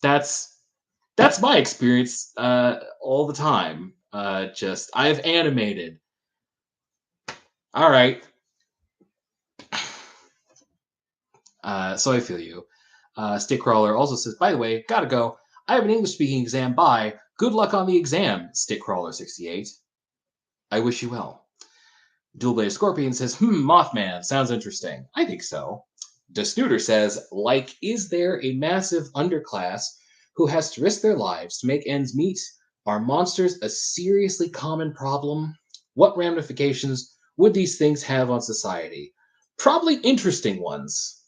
that's that's my experience all the time. Just I've animated. All right. So I feel you. Stickcrawler also says, by the way, gotta go. I have an English speaking exam. Bye. Good luck on the exam, Stickcrawler68. I wish you well. Dual Scorpion says, Mothman. Sounds interesting. I think so. Desnooter says, like, is there a massive underclass who has to risk their lives to make ends meet? Are monsters a seriously common problem? What ramifications would these things have on society? Probably interesting ones,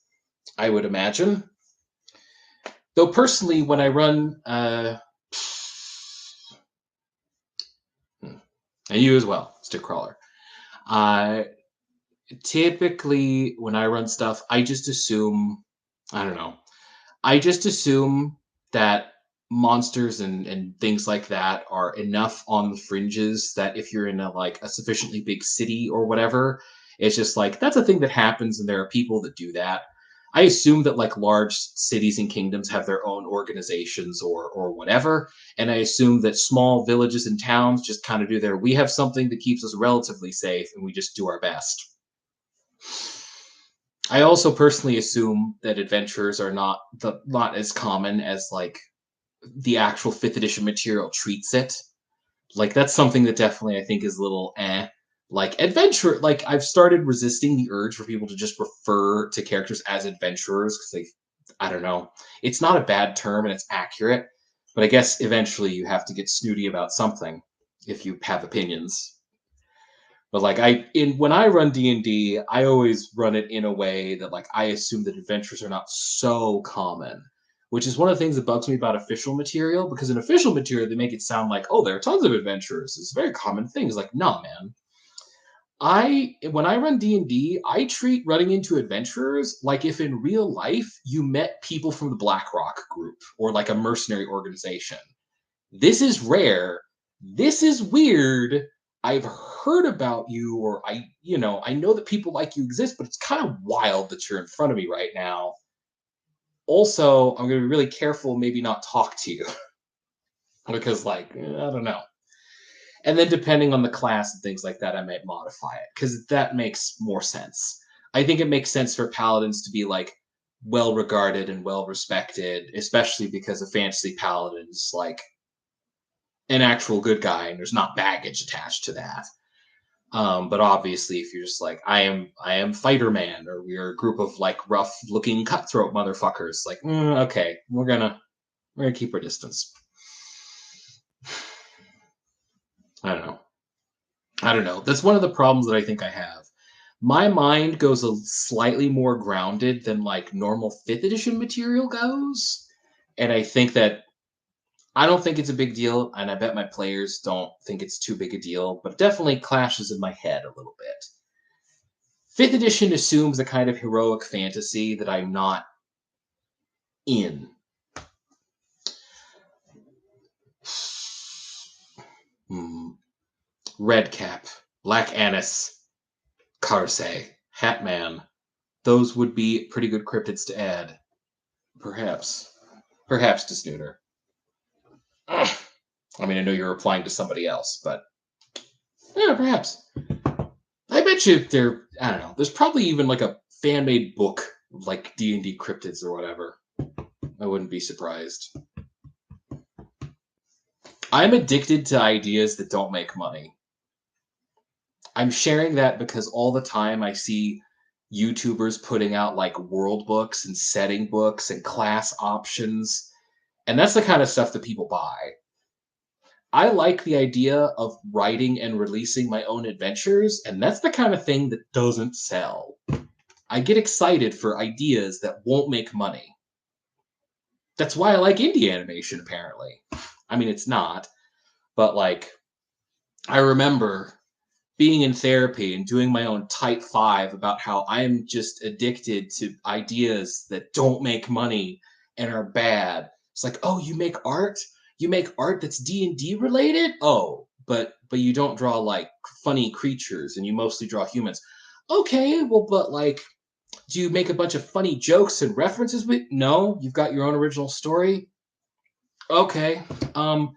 I would imagine. Though personally, when I run, and you as well, Stickcrawler, uh, typically when I run stuff, I just assume, I don't know, I just assume that monsters and things like that are enough on the fringes that if you're in a sufficiently big city or whatever, it's just like that's a thing that happens and there are people that do that. I assume that like large cities and kingdoms have their own organizations or whatever, and I assume that small villages and towns just kind of do their we have something that keeps us relatively safe and we just do our best. I also personally assume that adventurers are not as common as like the actual fifth edition material treats it. Like that's something that definitely I think is a little eh. Like adventure, like I've started resisting the urge for people to just refer to characters as adventurers because I don't know, it's not a bad term and it's accurate, but I guess eventually you have to get snooty about something if you have opinions. But like when I run D&D, I always run it in a way that like I assume that adventures are not so common, which is one of the things that bugs me about official material because in official material they make it sound like, oh, there are tons of adventurers. It's a very common thing. It's like, nah, man. When I run D&D, I treat running into adventurers like if in real life you met people from the BlackRock group or like a mercenary organization. This is rare. This is weird. I've heard about you, or I know that people like you exist, but it's kind of wild that you're in front of me right now. Also, I'm going to be really careful, maybe not talk to you because, like, I don't know. And then, depending on the class and things like that, I might modify it because that makes more sense. I think it makes sense for paladins to be like well regarded and well respected, especially because a fantasy paladin is like an actual good guy and there's not baggage attached to that. But obviously, if you're just like I am Fighter Man, or we're a group of like rough looking cutthroat motherfuckers, like okay, we're gonna keep our distance. I don't know. I don't know. That's one of the problems that I think I have. My mind goes a slightly more grounded than like normal fifth edition material goes, and I don't think it's a big deal, and I bet my players don't think it's too big a deal, but it definitely clashes in my head a little bit. Fifth edition assumes a kind of heroic fantasy that I'm not in. Hmm. Redcap, Black Annis, Karse, Hatman. Those would be pretty good cryptids to add. Perhaps. Perhaps to Snooter. I mean, I know you're replying to somebody else, but yeah, perhaps. I bet you I don't know. There's probably even like a fan made book of like D&D cryptids or whatever. I wouldn't be surprised. I'm addicted to ideas that don't make money. I'm sharing that because all the time I see YouTubers putting out like world books and setting books and class options. And that's the kind of stuff that people buy. I like the idea of writing and releasing my own adventures, and that's the kind of thing that doesn't sell. I get excited for ideas that won't make money. That's why I like indie animation, apparently. I mean, it's not, but like, I remember being in therapy and doing my own type 5 about how I'm just addicted to ideas that don't make money and are bad. It's like, "Oh, you make art? You make art that's D&D related? Oh, but you don't draw like funny creatures and you mostly draw humans." Okay, well, but like, do you make a bunch of funny jokes and references with? No, you've got your own original story. Okay. Um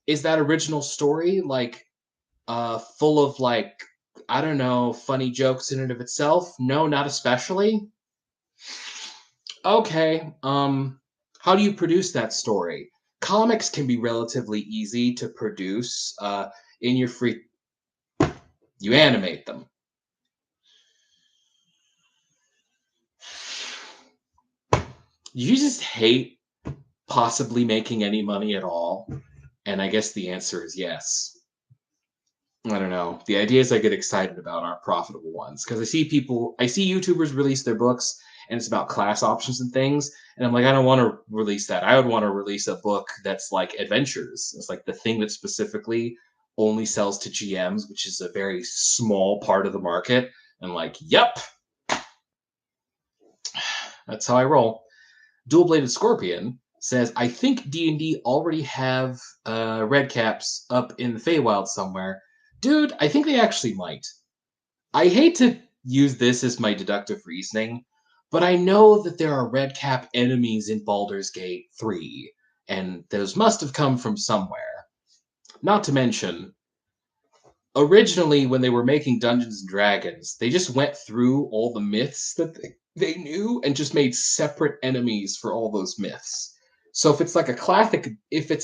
is that original story like full of like, I don't know, funny jokes in and of itself? No, not especially. Okay. How do you produce that story? Comics can be relatively easy to produce in your free you animate them. You just hate possibly making any money at all? And I guess the answer is yes. I don't know. The ideas I get excited about aren't profitable ones because I see YouTubers release their books and it's about class options and things. And I'm like, I don't want to release that. I would want to release a book that's like adventures. It's like the thing that specifically only sells to GMs, which is a very small part of the market. And like, yep, that's how I roll. Dual Bladed Scorpion says, I think D&D already have red caps up in the Feywild somewhere. Dude, I think they actually might. I hate to use this as my deductive reasoning, but I know that there are red cap enemies in Baldur's Gate 3, and those must have come from somewhere. Not to mention, originally when they were making Dungeons and Dragons, they just went through all the myths that they knew and just made separate enemies for all those myths. So if it's a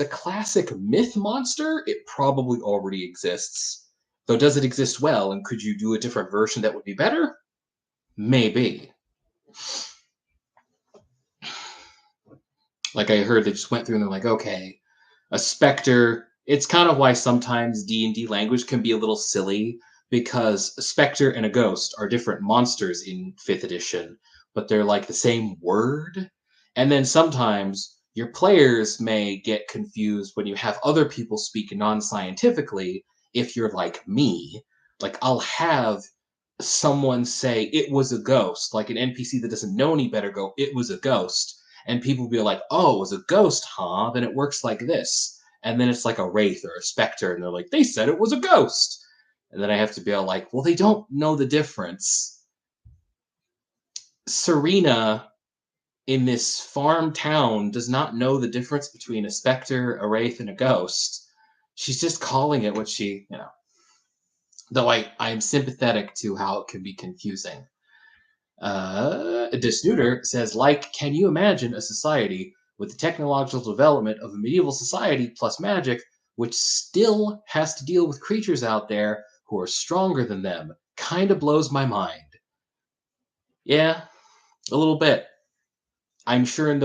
classic myth monster, it probably already exists. Though does it exist well and could you do a different version that would be better? Maybe. Like I heard they just went through and they're like, okay, a specter. It's kind of why sometimes D&D language can be a little silly because a specter and a ghost are different monsters in 5th edition, but they're like the same word. And then sometimes your players may get confused when you have other people speak non-scientifically if you're like me. Like I'll have someone say it was a ghost, like an NPC that doesn't know any better go, it was a ghost. And people will be like, oh, it was a ghost, huh? Then it works like this. And then it's like a wraith or a specter, and they're like, they said it was a ghost. And then I have to be all like, well, they don't know the difference. Serena in this farm town does not know the difference between a specter, a wraith, and a ghost. She's just calling it what she. Though I'm sympathetic to how it can be confusing. Disnuder says, like, can you imagine a society with the technological development of a medieval society plus magic, which still has to deal with creatures out there who are stronger than them? Kind of blows my mind. Yeah, a little bit. I'm sure in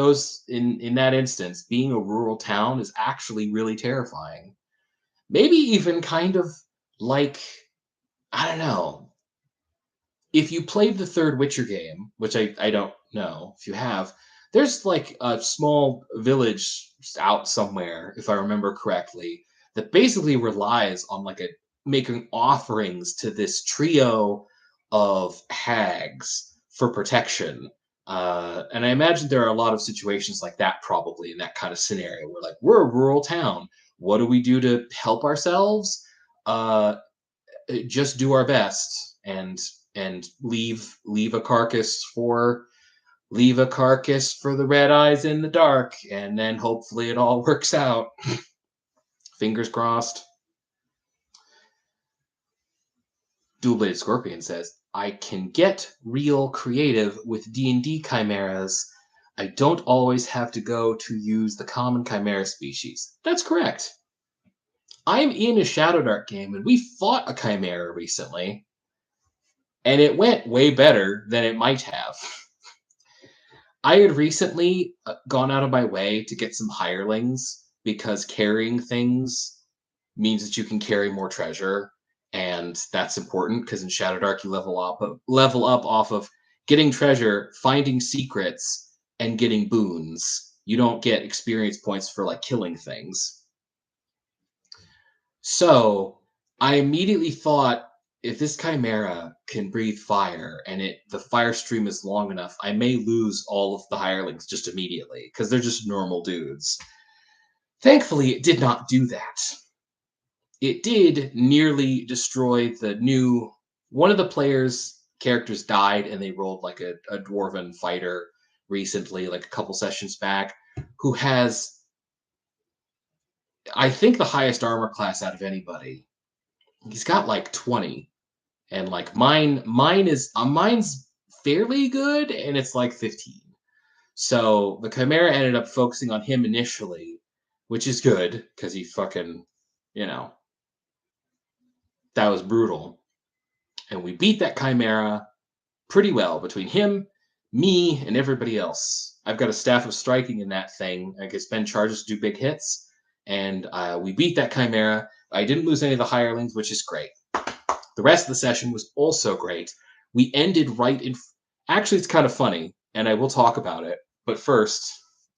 that instance, being a rural town is actually really terrifying. Maybe even kind of like, I don't know, if you played the third Witcher game, which I don't know if you have, there's like a small village out somewhere, if I remember correctly, that basically relies on like a making offerings to this trio of hags for protection. And I imagine there are a lot of situations like that probably in that kind of scenario where like we're a rural town. What do we do to help ourselves? Uh, just do our best and leave a carcass for the red eyes in the dark, and then hopefully it all works out. Fingers crossed. Dual Bladed Scorpion says, I can get real creative with D&D chimeras. I don't always have to go to use the common chimera species. That's correct. I'm in a Shadow Dark game, and we fought a chimera recently, and it went way better than it might have. I had recently gone out of my way to get some hirelings because carrying things means that you can carry more treasure, and that's important because in Shadow Dark you level up off of getting treasure, finding secrets, and getting boons. You don't get experience points for like killing things. So I immediately thought, if this chimera can breathe fire and the fire stream is long enough, I may lose all of the hirelings just immediately because they're just normal dudes. Thankfully, it did not do that. It did nearly destroy the new one of the players' characters died and they rolled like a dwarven fighter recently, like a couple sessions back, who has I think the highest armor class out of anybody. He's got like 20. And like mine's fairly good and it's like 15. So the Chimera ended up focusing on him initially, which is good because he fucking, you know, that was brutal. And we beat that Chimera pretty well between him, me, and everybody else. I've got a staff of striking in that thing. I can spend charges to do big hits. And we beat that Chimera. I didn't lose any of the hirelings, which is great. The rest of the session was also great. We ended right in. Actually, it's kind of funny, and I will talk about it. But first,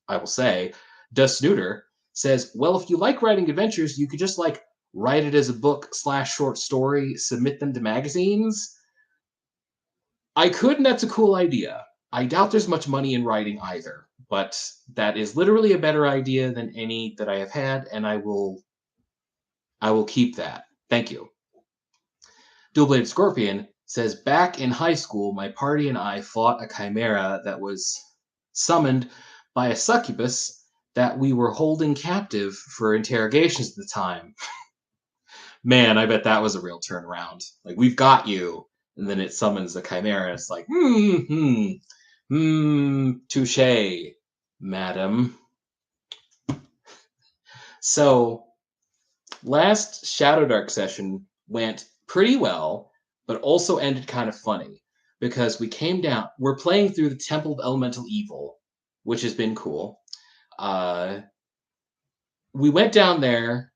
I will say, Does Snooter says, well, if you like writing adventures, you could just like write it as a book/short story, submit them to magazines. I could, and that's a cool idea. I doubt there's much money in writing either, but that is literally a better idea than any that I have had, and I will keep that. Thank you. Dual-Bladed Scorpion says, back in high school, my party and I fought a chimera that was summoned by a succubus that we were holding captive for interrogations at the time. Man, I bet that was a real turnaround. Like, we've got you. And then it summons a chimera, and it's like, touche, madam. So, last Shadow Dark session went pretty well, but also ended kind of funny because we came down. We're playing through the Temple of Elemental Evil, which has been cool. We went down there.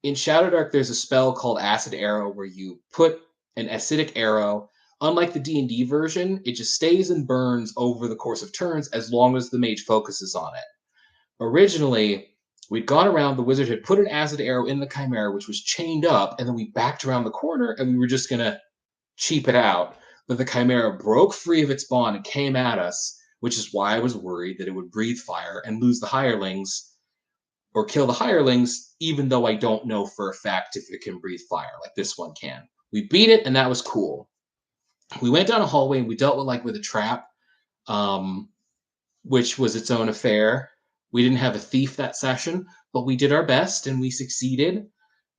In Shadow Dark, there's a spell called Acid Arrow where you put an acidic arrow. Unlike the D&D version, it just stays and burns over the course of turns as long as the mage focuses on it. Originally, we'd gone around, the wizard had put an acid arrow in the chimera, which was chained up, and then we backed around the corner, and we were just going to cheap it out. But the chimera broke free of its bond and came at us, which is why I was worried that it would breathe fire and lose the hirelings, or kill the hirelings, even though I don't know for a fact if it can breathe fire, like this one can. We beat it, and that was cool. We went down a hallway, and we dealt with a trap, which was its own affair. We didn't have a thief that session, but we did our best and we succeeded,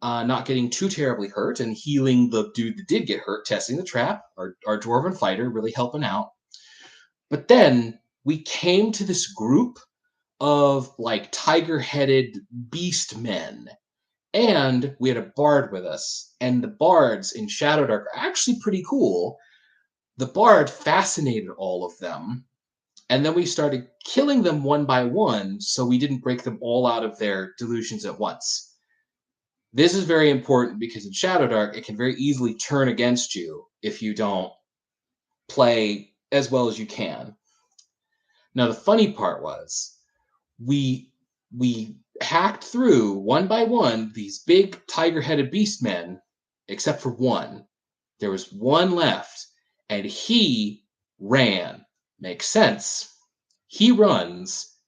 not getting too terribly hurt and healing the dude that did get hurt, testing the trap, our dwarven fighter really helping out. But then we came to this group of like tiger-headed beast men, and we had a bard with us, and the bards in Shadow Dark are actually pretty cool. The bard fascinated all of them. And then we started killing them one by one, so we didn't break them all out of their delusions at once. This is very important because in Shadow Dark, it can very easily turn against you if you don't play as well as you can. Now, the funny part was we hacked through one by one these big tiger-headed beast men, except for one. There was one left, and he ran. Makes sense. He runs.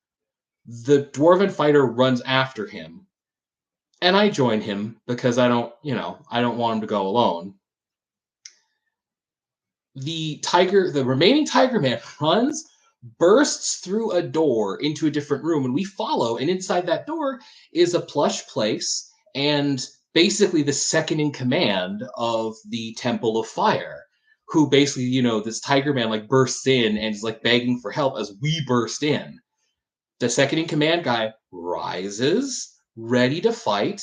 The dwarven fighter runs after him. And I join him because I don't want him to go alone. The remaining tiger man runs, bursts through a door into a different room, and we follow. And inside that door is a plush place and basically the second in command of the Temple of Fire, who basically, this tiger man like bursts in and is like begging for help as we burst in. The second in command guy rises, ready to fight.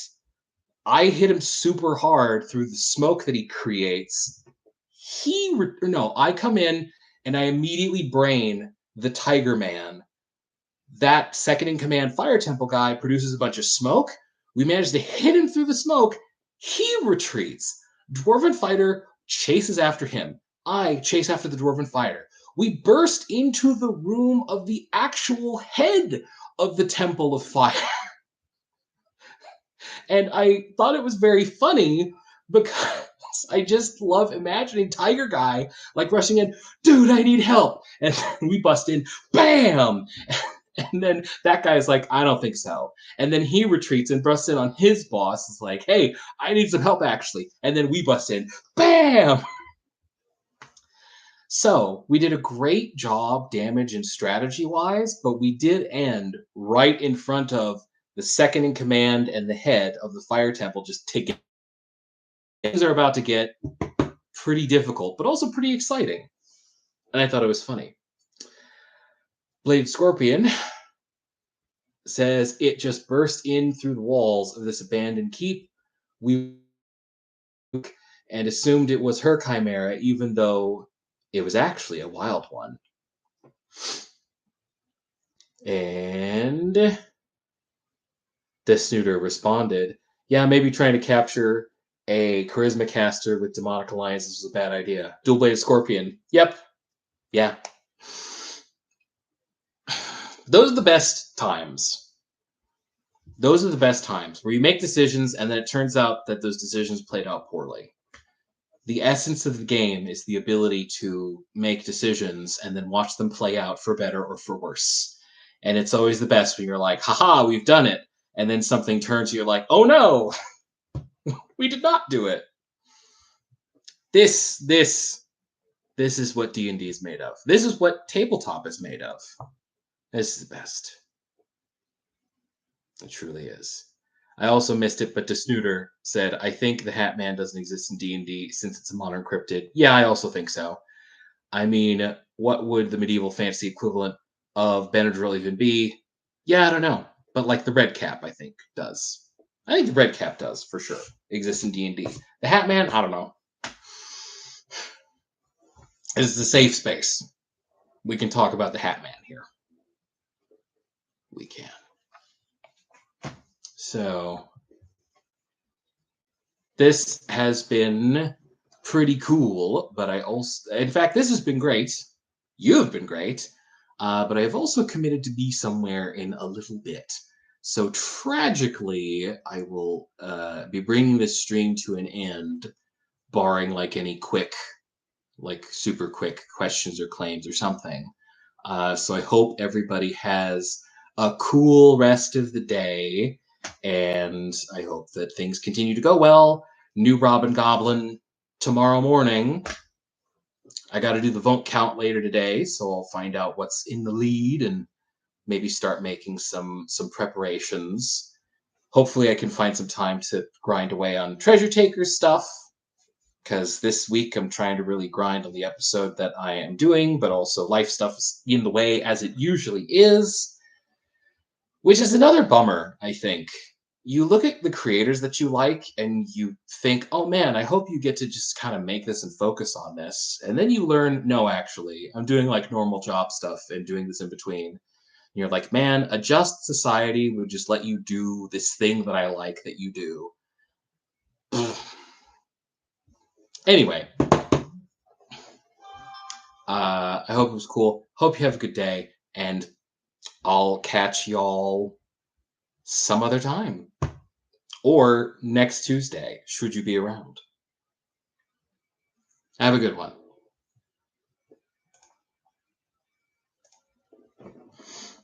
I hit him super hard through the smoke that he creates. I come in and I immediately brain the tiger man. That second in command fire temple guy produces a bunch of smoke. We manage to hit him through the smoke. He retreats. Dwarven fighter chases after him. I chase after the dwarven fighter. We burst into the room of the actual head of the Temple of Fire. And I thought it was very funny because I just love imagining Tiger Guy like rushing in, dude, I need help. And we bust in, bam! And then that guy's like, I don't think so. And then he retreats and busts in on his boss. It's like, hey, I need some help actually. And then we bust in, bam! So we did a great job damage and strategy wise, but we did end right in front of the second in command and the head of the fire temple just taking. Things are about to get pretty difficult, but also pretty exciting. And I thought it was funny. Blade Scorpion says it just burst in through the walls of this abandoned keep. We and assumed it was her chimera, even though it was actually a wild one. And the snooter responded, yeah, maybe trying to capture a charisma caster with demonic alliances was a bad idea. Dual bladed scorpion. Yep. Yeah. Those are the best times. Those are the best times where you make decisions and then it turns out that those decisions played out poorly. The essence of the game is the ability to make decisions and then watch them play out for better or for worse. And it's always the best when you're like, haha, we've done it. And then something turns, you're like, oh no, we did not do it. This is what D&D is made of. This is what tabletop is made of. This is the best. It truly is. I also missed it, but DeSnooter said, I think the Hat Man doesn't exist in D&D since it's a modern cryptid. Yeah, I also think so. I mean, what would the medieval fantasy equivalent of Benadryl even be? Yeah, I don't know. But like the Red Cap, I think, does. I think the Red Cap does, for sure, exist in D&D. The Hat Man, I don't know. It's the safe space. We can talk about the Hat Man here. We can. So, this has been pretty cool, but I also, in fact, this has been great. You have been great, but I've also committed to be somewhere in a little bit. So tragically, I will be bringing this stream to an end, barring like any quick, like super quick questions or claims or something. So I hope everybody has a cool rest of the day, and I hope that things continue to go well. New Robin Goblin tomorrow morning. I got to do the vote count later today, so I'll find out what's in the lead and maybe start making some preparations. Hopefully, I can find some time to grind away on Treasure Takers stuff, because this week I'm trying to really grind on the episode that I am doing, but also life stuff is in the way as it usually is, which is another bummer, I think. You look at the creators that you like and you think, oh man, I hope you get to just kind of make this and focus on this. And then you learn, no, actually, I'm doing like normal job stuff and doing this in between. And you're like, man, a just society would just let you do this thing that I like that you do. Anyway, I hope it was cool. Hope you have a good day, and I'll catch y'all some other time. Or next Tuesday, should you be around. Have a good one.